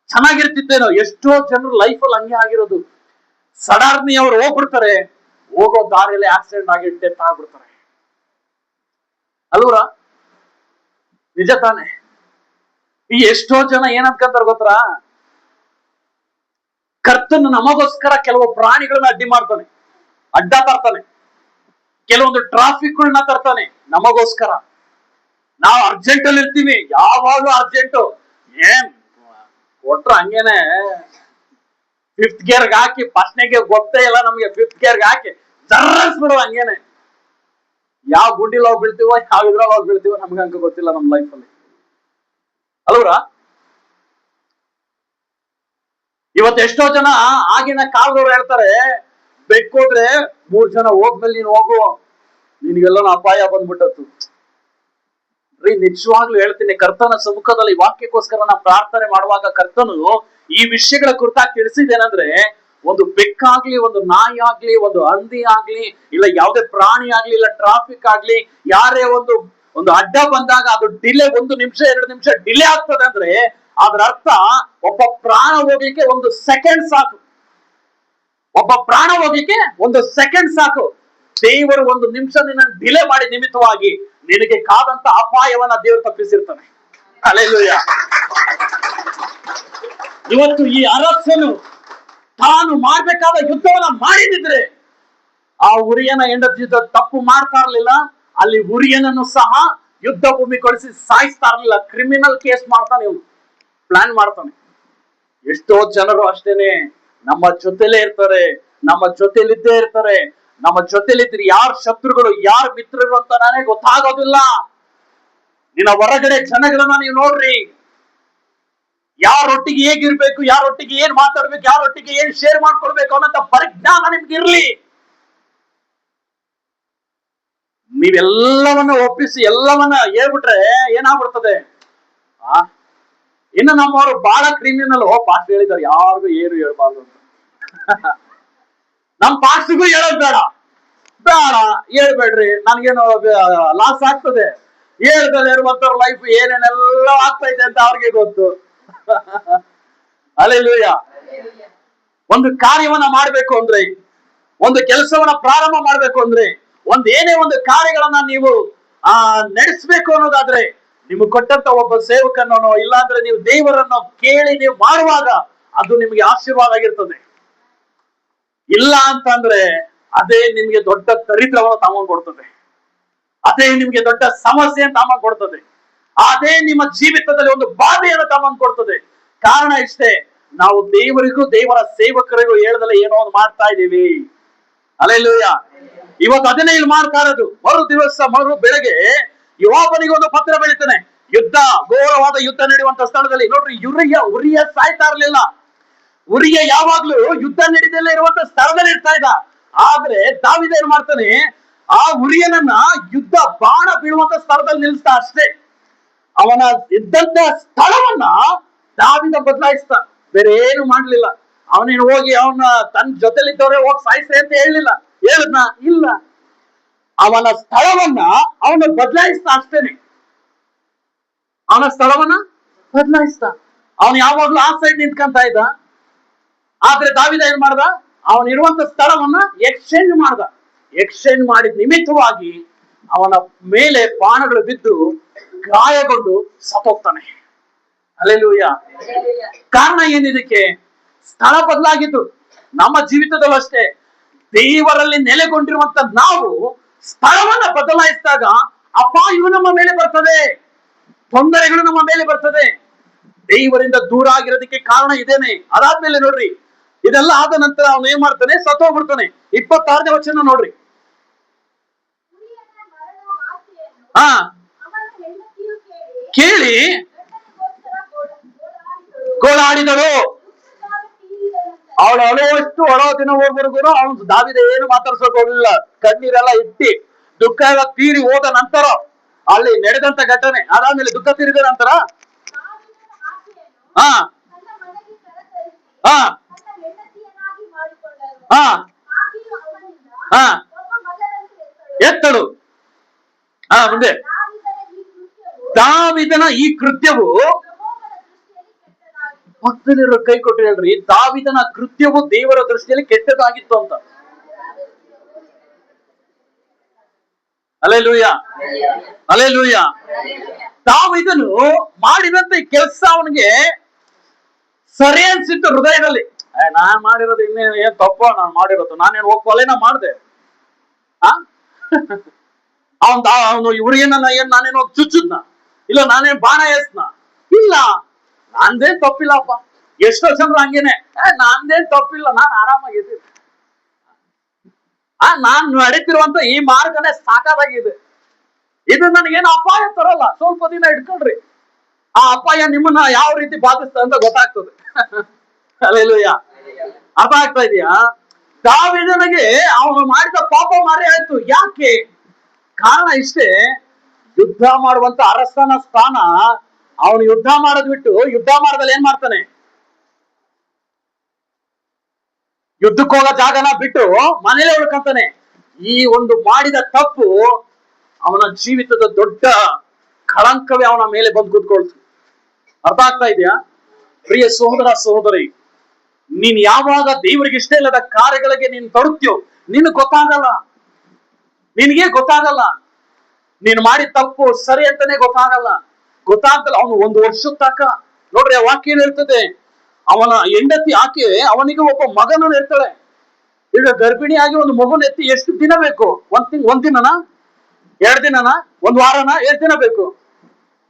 ಚೆನ್ನಾಗಿರ್ತಿತ್ತೇನೋ. ಎಷ್ಟೋ ಜನರು ಲೈಫಲ್ಲಿ ಹಂಗೆ ಆಗಿರೋದು. ಸಡನ್ಲಿ ಅವ್ರು ಹೋಗ್ಬಿಡ್ತಾರೆ, ಹೋಗೋ ದಾರಿಯಲ್ಲಿ ಆಕ್ಸಿಡೆಂಟ್ ಆಗಿ ಡೆತ್ ಆಗ್ಬಿಡ್ತಾರೆ. ಅಲ್ವರ? ನಿಜ ತಾನೆ? ಈ ಎಷ್ಟೋ ಜನ ಏನಂತಾರೆ ಗೊತ್ತಾ? ಕರ್ತನ ನಮಗೋಸ್ಕರ ಕೆಲವು ಪ್ರಾಣಿಗಳನ್ನ ಅಡ್ಡ ತರ್ತಾನೆ, ಕೆಲವೊಂದು ಟ್ರಾಫಿಕ್ಗಳನ್ನ ತರ್ತಾನೆ ನಮಗೋಸ್ಕರ. ನಾವು ಅರ್ಜೆಂಟ್ ಅಲ್ಲಿ ಇರ್ತೀವಿ, ಯಾವಾಗ್ಲೂ ಅರ್ಜೆಂಟು. ಏನ್ ಕೊಟ್ರ ಹಂಗೇನೆ 5th ಗೇರ್ಗೆ ಹಾಕಿ, 1ನೇ ಗೇರ್ ಗೊತ್ತೇ ಇಲ್ಲ ನಮ್ಗೆ, 5th ಗೇರ್ಗೆ ಹಾಕಿ ಜರ್ರಿಸ್ಬಿಡುವ ಹಂಗೇನೆ. ಯಾವ ಗುಂಡಿಲ್ ಹೋಗಿ ಬೀಳ್ತೀವೋ, ಯಾವ ಇದ್ರಲ್ಲಿ ಹೋಗಿ ಬೀಳ್ತೀವೋ ನಮ್ಗೆ ಅಂಕ ಗೊತ್ತಿಲ್ಲ ನಮ್ ಲೈಫಲ್ಲಿ. ಅಲ್ವರ? ಇವತ್ತು ಎಷ್ಟೋ ಜನ ಆಗಿನ ಕಾಲದವ್ರು ಹೇಳ್ತಾರೆ, ಬೆಕ್ಕೋದ್ರೆ 3 ಜನ ಹೋಗ್ಮೇಲೆ ನೀನು ಹೋಗು, ನಿನ್ಗೆಲ್ಲ ಅಪಾಯ ಬಂದ್ಬಿಟ್ಟತ್ತು. ನಿಜವಾಗ್ಲೂ ಹೇಳ್ತೀನಿ, ಕರ್ತನ ಸಮ್ಮುಖದಲ್ಲಿ ವಾಕ್ಯಕ್ಕೋಸ್ಕರ ನಾವು ಪ್ರಾರ್ಥನೆ ಮಾಡುವಾಗ ಕರ್ತನು ಈ ವಿಷಯಗಳ ಕುರಿತಾಗಿ ತಿಳಿಸಿದೇನಂದ್ರೆ, ಒಂದು ಬೆಕ್ಕಾಗ್ಲಿ, ಒಂದು ನಾಯಿ ಆಗ್ಲಿ, ಒಂದು ಹಂದಿ ಆಗ್ಲಿ, ಇಲ್ಲ ಯಾವುದೇ ಪ್ರಾಣಿ ಆಗ್ಲಿ, ಇಲ್ಲ ಟ್ರಾಫಿಕ್ ಆಗ್ಲಿ, ಯಾರೇ ಒಂದು ಅಡ್ಡ ಬಂದಾಗ ಅದು ಡಿಲೇ 1 ನಿಮಿಷ 2 ನಿಮಿಷ ಡಿಲೇ ಆಗ್ತದೆ ಅಂದ್ರೆ ಅದ್ರ ಅರ್ಥ ಒಬ್ಬ ಪ್ರಾಣ ಹೋಗ್ಲಿಕ್ಕೆ 1 ಸೆಕೆಂಡ್ ಸಾಕು. ಒಬ್ಬ ಪ್ರಾಣ ಹೋಗ್ಲಿಕ್ಕೆ 1 ಸೆಕೆಂಡ್ ಸಾಕು. ದೇವರು 1 ನಿಮಿಷ ನಿನ್ನ ಡಿಲೇ ಮಾಡಿ ನಿಮಿತ್ತವಾಗಿ ನಿನಗೆ ಕಾದಂತ ಅಪಾಯವನ್ನ ದೇವರು ತಪ್ಪಿಸಿರ್ತಾನೆ. ಹಲ್ಲೆಲೂಯಾ. ಇವತ್ತು ಈ ಅರಸನು ತಾನು ಮಾಡ್ಬೇಕಾದ ಯುದ್ಧವನ್ನ ಮಾಡಿದಿದ್ರೆ ಆ ಉರಿಯನ ಹೆಂಡತಿ ತಪ್ಪು ಮಾಡ್ತಾ ಇರ್ಲಿಲ್ಲ. ಅಲ್ಲಿ ಉರಿಯನನ್ನು ಸಹ ಯುದ್ಧ ಭೂಮಿ ಕಳಿಸಿ ಸಾಯಿಸ್ತಾ ಇರ್ಲಿಲ್ಲ. ಕ್ರಿಮಿನಲ್ ಕೇಸ್ ಮಾಡ್ತಾನೆ, ಇವನು ಪ್ಲಾನ್ ಮಾಡ್ತಾನೆ. ಎಷ್ಟೋ ಜನರು ಅಷ್ಟೇನೆ ನಮ್ಮ ಜೊತೆಲೇ ಇರ್ತಾರೆ, ನಮ್ಮ ಜೊತೆಲಿದ್ದೇ ಇರ್ತಾರೆ. ನಮ್ಮ ಜೊತೆಲಿದ್ರೆ ಯಾರು ಶತ್ರುಗಳು ಯಾರು ಮಿತ್ರರು ಅಂತ ನನಗೆ ಗೊತ್ತಾಗೋದಿಲ್ಲ. ನಿನ್ನ ಹೊರಗಡೆ ಜನಗಳನ್ನ ನೀವು ನೋಡ್ರಿ, ಯಾರೊಟ್ಟಿಗೆ ಹೇಗಿರ್ಬೇಕು, ಯಾರೊಟ್ಟಿಗೆ ಏನ್ ಮಾತಾಡ್ಬೇಕು, ಯಾರೊಟ್ಟಿಗೆ ಏನ್ ಶೇರ್ ಮಾಡ್ಕೊಳ್ಬೇಕು ಅನ್ನೋ ಪರಿಜ್ಞಾನ ನಿಮ್ಗೆ ಇರ್ಲಿ. ನೀವೆಲ್ಲವನ್ನ ಒಪ್ಪಿಸಿ ಎಲ್ಲವನ್ನ ಹೇಳ್ಬಿಟ್ರೆ ಏನಾಗ್ಬಿಡ್ತದೆ, ಇನ್ನು ನಮ್ಮವರು ಬಹಳ ಕ್ರಿಮಿನಲ್. ಪಾಸ್ಟ್ ಹೇಳಿದಾರೆ ಯಾರಿಗೂ ಏನು ಹೇಳ್ಬಾರ್ದು ಅಂತ. ನಮ್ ಪಾಸ್ಟ್ಗೂ ಹೇಳೋದ್ ಬೇಡ, ಬೇಡ ಹೇಳ್ಬೇಡ್ರಿ, ನನ್ಗೇನು ಲಾಸ್ ಆಗ್ತದೆ. ಹೇಳ್ದಲ್ಲಿ ಇರುವಂತವ್ರ ಲೈಫ್ ಏನೇನೆಲ್ಲ ಆಗ್ತಾ ಇದೆ ಅಂತ ಅವ್ರಿಗೆ ಗೊತ್ತು. ಹಲ್ಲೆಲೂಯ. ಒಂದು ಕಾರ್ಯವನ್ನ ಮಾಡ್ಬೇಕು ಅಂದ್ರೆ, ಒಂದು ಕೆಲಸವನ್ನ ಪ್ರಾರಂಭ ಮಾಡ್ಬೇಕು ಅಂದ್ರೆ, ಏನೇ ಒಂದು ಕಾರ್ಯಗಳನ್ನ ನೀವು ನಡೆಸಬೇಕು ಅನ್ನೋದಾದ್ರೆ, ನಿಮಗೆ ಕೊಟ್ಟಂತ ಒಬ್ಬ ಸೇವಕನೋ ಇಲ್ಲಾಂದ್ರೆ ನೀವು ದೇವರನ್ನು ಕೇಳಿ ನೀವು ಮಾಡುವಾಗ ಅದು ನಿಮಗೆ ಆಶೀರ್ವಾದ ಆಗಿರ್ತದೆ. ಇಲ್ಲ ಅಂತಂದ್ರೆ ಅದೇ ನಿಮ್ಗೆ ದೊಡ್ಡ ದರಿದ್ರವನ್ನು ತಗೊಂಡ್ ಕೊಡ್ತದೆ, ಅದೇ ನಿಮ್ಗೆ ದೊಡ್ಡ ಸಮಸ್ಯೆಯನ್ನು ತಗೊಂಡ್ ಕೊಡ್ತದೆ, ಅದೇ ನಿಮ್ಮ ಜೀವಿತದಲ್ಲಿ ಒಂದು ಬಾಧೆಯನ್ನು ತಗೊಂಡ್ ಕೊಡ್ತದೆ. ಕಾರಣ ಇಷ್ಟೇ, ನಾವು ದೇವರಿಗೂ ದೇವರ ಸೇವಕರಿಗೂ ಹೇಳದಲ್ಲ ಏನೋ ಒಂದು ಮಾಡ್ತಾ ಇದ್ದೀವಿ. ಹಲ್ಲೆಲೂಯ. ಇವತ್ತು ಅದನ್ನೇ ಇಲ್ಲಿ ಮಾಡ್ತಾ ಇರೋದು. ಮರು ದಿವಸ ಮರು ಬೆಳಗ್ಗೆ ಯೋಬನಿಗೆ ಒಂದು ಪತ್ರ ಬೆಳೀತಾನೆ. ಯುದ್ಧ, ಘೋರವಾದ ಯುದ್ಧ ನಡೆಯುವಂತ ಸ್ಥಳದಲ್ಲಿ ನೋಡ್ರಿ, ಉರಿಯ ಸಾಯ್ತಾ ಇರ್ಲಿಲ್ಲ. ಉರಿಯ ಯಾವಾಗ್ಲೂ ಯುದ್ಧ ನಡೀದಲ್ಲೇ ಇರುವಂತ ಸ್ಥಳದಲ್ಲಿ ಇರ್ತಾ ಇದ್ದ. ಆದ್ರೆ ದಾವೀದ ಏನ್ ಮಾಡ್ತಾನೆ, ಆ ಉರಿಯನನ್ನ ಯುದ್ಧ ಬಾಣ ಬೀಳುವಂತ ಸ್ಥಳದಲ್ಲಿ ನಿಲ್ಲಿಸ್ತಾ ಅಷ್ಟೇ. ಅವನ ಇದ್ದಂತ ಸ್ಥಳವನ್ನ ದಾವೀದ ಬದಲಾಯಿಸ್ತಾ, ಬೇರೆ ಏನು ಮಾಡ್ಲಿಲ್ಲ. ಅವನೇನು ಹೋಗಿ ಅವನ ತನ್ನ ಜೊತೆಲಿದ್ದವ್ರೆ ಹೋಗಿ ಸಾಯಿಸ್ರೆ ಅಂತ ಹೇಳಲಿಲ್ಲ, ಹೇಳದ್ನ ಇಲ್ಲ. ಅವನ ಸ್ಥಳವನ್ನ ಅವನು ಬದಲಾಯಿಸ್ತಾ ಅಷ್ಟೇನೆ, ಅವನ ಸ್ಥಳವನ್ನ ಬದಲಾಯಿಸ್ತಾ. ಅವನು ಯಾವಾಗ್ಲೂ ಆ ಸೈಡ್ ನಿಂತ್ಕೊಂತ ಇದ್ದ. ಆದ್ರೆ ದಾವೀದ ಏನ್ ಮಾಡ್ದ, ಅವನಿರುವಂತ ಸ್ಥಳವನ್ನ ಎಕ್ಸ್ಚೇಂಜ್ ಮಾಡ್ದ. ಎಕ್ಸ್ಚೇಂಜ್ ಮಾಡಿದ ನಿಮಿತ್ತವಾಗಿ ಅವನ ಮೇಲೆ ಬಾಣಗಳು ಬಿದ್ದು ಗಾಯಗೊಂಡು ಸತ್ತೋಗ್ತಾನೆ. ಹಲ್ಲೆಲೂಯ. ಕಾರಣ ಏನಿದಕ್ಕೆ? ಸ್ಥಳ ಬದಲಾಗಿತ್ತು. ನಮ್ಮ ಜೀವಿತದಲ್ಲೂ ಅಷ್ಟೇ, ದೇವರಲ್ಲಿ ನೆಲೆಗೊಂಡಿರುವಂತ ನಾವು ಸ್ಥಳವನ್ನ ಬದಲಾಯಿಸಿದಾಗ ಅಪಾಯವು ನಮ್ಮ ಮೇಲೆ ಬರ್ತದೆ, ತೊಂದರೆಗಳು ನಮ್ಮ ಮೇಲೆ ಬರ್ತದೆ. ದೇವರಿಂದ ದೂರ ಆಗಿರೋದಕ್ಕೆ ಕಾರಣ ಇದೇನೆ. ಅದಾದ್ಮೇಲೆ ನೋಡ್ರಿ, ಇದೆಲ್ಲ ಆದ ನಂತರ ಅವನು ಏನ್ ಮಾಡ್ತಾನೆ, ಸತ್ತೋಗ್ಬಿಡ್ತಾನೆ. 26ನೇ ವಚನ ನೋಡ್ರಿ. ಕೇಳಿ ಗೋಳಾಡಿದಳು. ಅವಳು ಅಳುವಷ್ಟು ಅಳೋ ದಿನ ಹೋಗ್ಬರ್ಗು ಅವನು ದಾವೀದ ಏನು ಮಾತಾಡ್ಸೋಕ್ ಹೋಗ್ಲಿಲ್ಲ. ಕಣ್ಣೀರೆಲ್ಲ ಇಟ್ಟಿ ದುಃಖ ಎಲ್ಲ ತೀರಿ ಹೋದ ನಂತರ ಅಲ್ಲಿ ನಡೆದಂತ ಘಟನೆ ಅದಾದ್ಮೇಲೆ ದುಃಖ ತೀರಿದ ನಂತರ ಹಾ ಹಾ ಹಾ ಹಾ ಎತ್ತಳು. ಮುಂದೆ ದಾವೀದನ ಈ ಕೃತ್ಯವು, ಭಕ್ತರು ಕೈ ಕೊಟ್ಟು ಹೇಳ್ರಿ, ದಾವೀದನ ಕೃತ್ಯವು ದೇವರ ದೃಷ್ಟಿಯಲ್ಲಿ ಕೆಟ್ಟದಾಗಿತ್ತು ಅಂತ. Hallelujah, hallelujah. ದಾವೀದನು ಮಾಡಿದಂತ ಕೆಲಸ ಅವನಿಗೆ ಸರಿ ಅನ್ಸಿತ್ತು ಹೃದಯದಲ್ಲಿ. ನಾನ್ ಮಾಡಿರೋದು ಇನ್ನೇನು ಏನ್ ತಪ್ಪೋ, ನಾನು ಮಾಡಿರೋದು ನಾನೇನು ಹೋಗಿ ಕೊಲೆನ ಮಾಡಿದೆ. ಅವನು ಇವ್ರಿಗೇನ ಏನ್ ನಾನೇನು ಚುಚ್ಚುದ್ನ, ಇಲ್ಲ ನಾನೇನ್ ಬಾಣ ಎಸ್ನ, ಇಲ್ಲ ನಂದೇನ್ ತಪ್ಪಿಲ್ಲಪ್ಪ. ಎಷ್ಟೋ ಜನರು ಹಂಗೇನೆ, ನಂದೇನ್ ತಪ್ಪಿಲ್ಲ, ನಾನು ಆರಾಮಾಗಿದ್ದೀನಿ, ನಾನ್ ನಡೀತಿರುವಂತ ಈ ಮಾರ್ಗನೇ ಸಾಕಾಗಿದೆ, ಇದು ನನಗೇನು ಅಪಾಯ ತರಲ್ಲ, ಸ್ವಲ್ಪ ದಿನ ಇಟ್ಕೊಳ್ರಿ, ಆ ಅಪಾಯ ನಿಮ್ಮನ್ನ ಯಾವ ರೀತಿ ಬಾಧಿಸ್ತದೆ ಅಂತ ಗೊತ್ತಾಗ್ತದೆ. ಹಲ್ಲೆಲೂಯ. ಅರ್ಥ ಆಗ್ತಾ ಇದೆಯಾ? ದಾವೀದನಿಗೆ ಅವನು ಮಾಡಿದ ಪಾಪ ಮಾರಿ ಆಯ್ತು. ಯಾಕೆ? ಕಾರಣ ಇಷ್ಟೇ, ಯುದ್ಧ ಮಾಡುವಂತ ಅರಸನ ಸ್ಥಾನ ಅವನು ಯುದ್ಧ ಮಾಡೋದ್ ಬಿಟ್ಟು ಯುದ್ಧ ಮಾಡದಲ್ಲಿ ಏನ್ ಮಾಡ್ತಾನೆ, ಯುದ್ಧಕ್ಕೆ ಹೋಗೋ ಜಾಗನ ಬಿಟ್ಟು ಮನೇಲೆ ಉಳ್ಕೊಂತಾನೆ. ಈ ಒಂದು ಮಾಡಿದ ತಪ್ಪು ಅವನ ಜೀವಿತದ ದೊಡ್ಡ ಕಳಂಕವೇ ಅವನ ಮೇಲೆ ಬಂದು ಕೂತ್ಕೊಳ್ತು. ಅರ್ಥ ಆಗ್ತಾ ಇದೆಯಾ? ಪ್ರಿಯ ಸಹೋದರ ಸಹೋದರಿ, ನೀನ್ ಯಾವಾಗ ದೇವರಿಗೆ ಇಷ್ಟ ಇಲ್ಲದ ಕಾರ್ಯಗಳಿಗೆ ನೀನ್ ತೊಡಗ್ತೀಯೋ ನಿನಗೆ ಗೊತ್ತಾಗಲ್ಲ, ನಿನಗೆ ಗೊತ್ತಾಗಲ್ಲ. ನೀನ್ ಮಾಡಿದ ತಪ್ಪು ಸರಿ ಅಂತಾನೆ ಗೊತ್ತಾಗಲ್ಲ. ಅವನು 1 ವರ್ಷದ ತನಕ ನೋಡ್ರಿ, ಆ ವಾಕ್ಯ ಏನಿರ್ತದೆ, ಅವನ ಹೆಂಡತಿ ಆಕೆ ಅವನಿಗೆ ಒಬ್ಬ ಮಗನನ್ನು ಇರ್ತಾಳೆ. ಈಗ ಗರ್ಭಿಣಿಯಾಗಿ ಒಂದು ಮಗುನ ಎತ್ತಿ ಎಷ್ಟು ದಿನ ಬೇಕು? ಒಂದ್ ದಿನನಾ, 2 ದಿನನಾ, 1 ವಾರನಾ, 2 ದಿನ ಬೇಕು?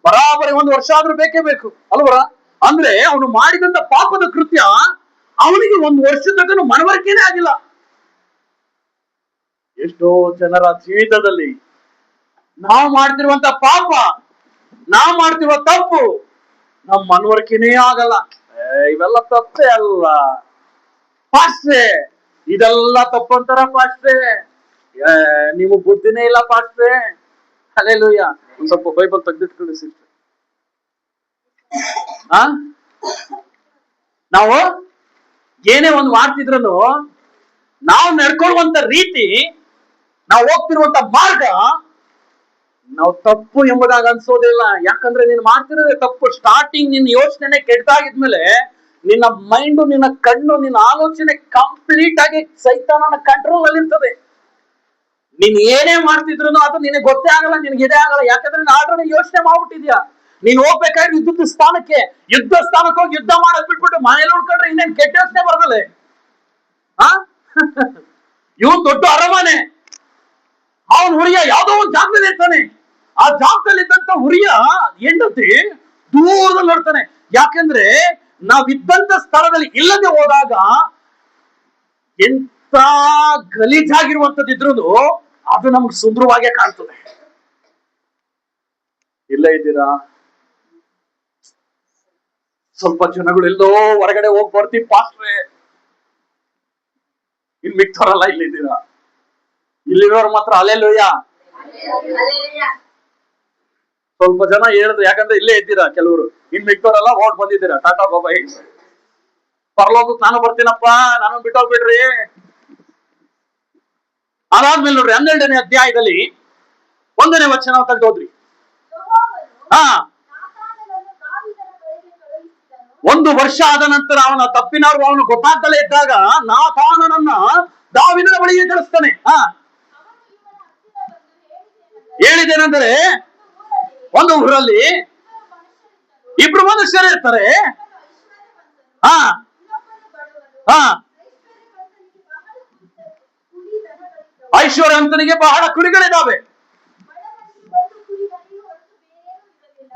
ಬರಾಬರಿ 1 ವರ್ಷ ಆದ್ರೂ ಬೇಕೇ ಬೇಕು ಅಲ್ವರ? ಅಂದ್ರೆ ಅವನು ಮಾಡಿದಂತ ಪಾಪದ ಕೃತ್ಯ ಅವನಿಗೆ 1 ವರ್ಷದ ತನಕ ಮನವರಿಕೆನೇ ಆಗಿಲ್ಲ. ಎಷ್ಟೋ ಜನರ ಜೀವಿತದಲ್ಲಿ ನಾವು ಮಾಡ್ತಿರುವಂತ ಪಾಪ ನಾವ್ ಮಾಡ್ತಿರೋ ತಪ್ಪು ನಮ್ಮ ಮನವರಿಕೆನೇ ಆಗಲ್ಲ. ಇವೆಲ್ಲ ತಪ್ಪೇ ಅಲ್ಲ ಪಾಸ್ಟ್ರೆ, ಇದೆಲ್ಲ ತಪ್ಪು ಅಂತಾರ ಪಾಸ್ಟ್ರೆ, ನೀವು ಬುದ್ಧಿನೇ ಇಲ್ಲ ಪಾಸ್ಟ್ರೆ. ಹಲ್ಲೆಲೂಯಾ. ಒಂದ್ ಸ್ವಲ್ಪ ಬೈಬಲ್ ತೆಗೆದಿಟ್ಕೊಳ್ಳಿ ಸಿಸ್ಟರ್. ನಾವು ಏನೇ ಒಂದು ಮಾಡ್ತಿದ್ರು ನಾವು ನಡ್ಕೊಳ್ಳುವಂತ ರೀತಿ, ನಾವು ಹೋಗ್ತಿರುವಂತ ಮಾರ್ಗ ನಾವು ತಪ್ಪು ಎಂಬುದಾಗಿ ಅನ್ಸೋದಿಲ್ಲ. ಯಾಕಂದ್ರೆ ನೀನ್ ಮಾಡ್ತಿರೋದೇ ತಪ್ಪು. ಸ್ಟಾರ್ಟಿಂಗ್ ನಿನ್ನ ಯೋಚನೆ ಕೆಟ್ಟದಾಗಿದ್ಮೇಲೆ ನಿನ್ನ ಮೈಂಡು, ನಿನ್ನ ಕಣ್ಣು, ನಿನ್ನ ಆಲೋಚನೆ ಕಂಪ್ಲೀಟ್ ಆಗಿ ಸೈತಾನನ ಕಂಟ್ರೋಲ್ ಅಲ್ಲಿ ಇರ್ತದೆ. ನೀನ್ ಏನೇ ಮಾಡ್ತಿದ್ರು ಅದು ನಿನಗೆ ಗೊತ್ತೇ ಆಗಲ್ಲ, ನಿನ್ಗೆ ಇದೇ ಆಗಲ್ಲ. ಯಾಕಂದ್ರೆ ನೀನ್ ಆಲ್ರೆಡಿ ಯೋಚನೆ ಮಾಡ್ಬಿಟ್ಟಿದ್ಯಾ. ನೀನ್ ಹೋಗ್ಬೇಕಾದ್ರೆ ಯುದ್ಧ ಸ್ಥಾನಕ್ಕೆ ಹೋಗಿ ಯುದ್ಧ ಮಾಡೋದ್ ಬಿಟ್ಬಿಟ್ಟು ಮನೇಲಿ ಉಳ್ಕೊಂಡ್ರೆ ಇನ್ನೇನ್ ಕೆಟ್ಟ ಯೋಚನೆ ಬರದಲ್ಲೇ. ಇವನ್ ದೊಡ್ಡ ಅರಮನೆ, ಅವನ್ ಹುರಿಯ ಯಾವ್ದೋ ಒಂದು ಜಾಗದಲ್ಲಿ ಇರ್ತಾನೆ. ಆ ಜಾಗದಲ್ಲಿ ಇದ್ದಂತ ಹುರಿಯ ಹೆಂಡತಿ ದೂರದಲ್ಲಿ ನೋಡ್ತಾನೆ. ಯಾಕೆಂದ್ರೆ ನಾವಿದ್ದಂತ ಸ್ಥಳದಲ್ಲಿ ಇಲ್ಲದೆ ಹೋದಾಗ ಎಂತ ಗಲೀಜಾಗಿರುವಂತದ್ದಿದ್ರು ಅದು ನಮ್ಗೆ ಸುಂದರವಾಗೇ ಕಾಣ್ತದೆ. ಇಲ್ಲ ಇದ್ದೀರಾ? ಸ್ವಲ್ಪ ಜನಗಳು ಎಲ್ಲೋ ಹೊರಗಡೆ ಹೋಗಿ ಬರ್ತೀವಿ ಪಾಸ್ಟ್ರೆ, ಇನ್ ಮಿಕ್ತವರೆಲ್ಲ ಇಲ್ಲಿದ್ದೀರಾ? ಇಲ್ಲಿರೋರು ಮಾತ್ರ ಹಲ್ಲೆಲೂಯಾ. ಸ್ವಲ್ಪ ಜನ ಹೇಳಿದ್ರು, ಯಾಕಂದ್ರೆ ಇಲ್ಲೇ ಇದ್ದೀರಾ ಕೆಲವರು. ಇನ್ ಮಿಕ್ತವರೆಲ್ಲ ಓಟ್ ಬಂದಿದ್ದೀರಾ, ಟಾಟಾ ಬಾಬಾಯ್. ಪರಲೋಕಕ್ಕೆ ನಾನು ಬರ್ತೀನಪ್ಪ, ನಾನು ಬಿಟ್ಟೋಗ್ಬಿಡ್ರಿ. ಅದಾದ್ಮೇಲೆ ನೋಡ್ರಿ 12ನೇ ಅಧ್ಯಾಯದಲ್ಲಿ 1ನೇ ವಚನ ತೆಗೆದೋದ್ರಿ. ಒಂದು ವರ್ಷ ಆದ ನಂತರ ಅವನ ತಪ್ಪಿನವ್ರು ಅವನು ಗೊತ್ತಾಗ್ತಲೇ ಇದ್ದಾಗ ನಾತಾನನನ್ನ ದಾವೀದನ ಬಳಿಗೆ ಕಳಿಸ್ತಾನೆ. ಹೇಳಿದೇನೆಂದರೆ, ಒಂದು ಊರಲ್ಲಿ ಇಬ್ರು ಮನುಷ್ಯರು ಇರ್ತಾರೆ. ಐಶ್ವರ್ಯವಂತನಿಗೆ ಬಹಳ ಕುರಿಗಳಿದ್ದಾವೆ,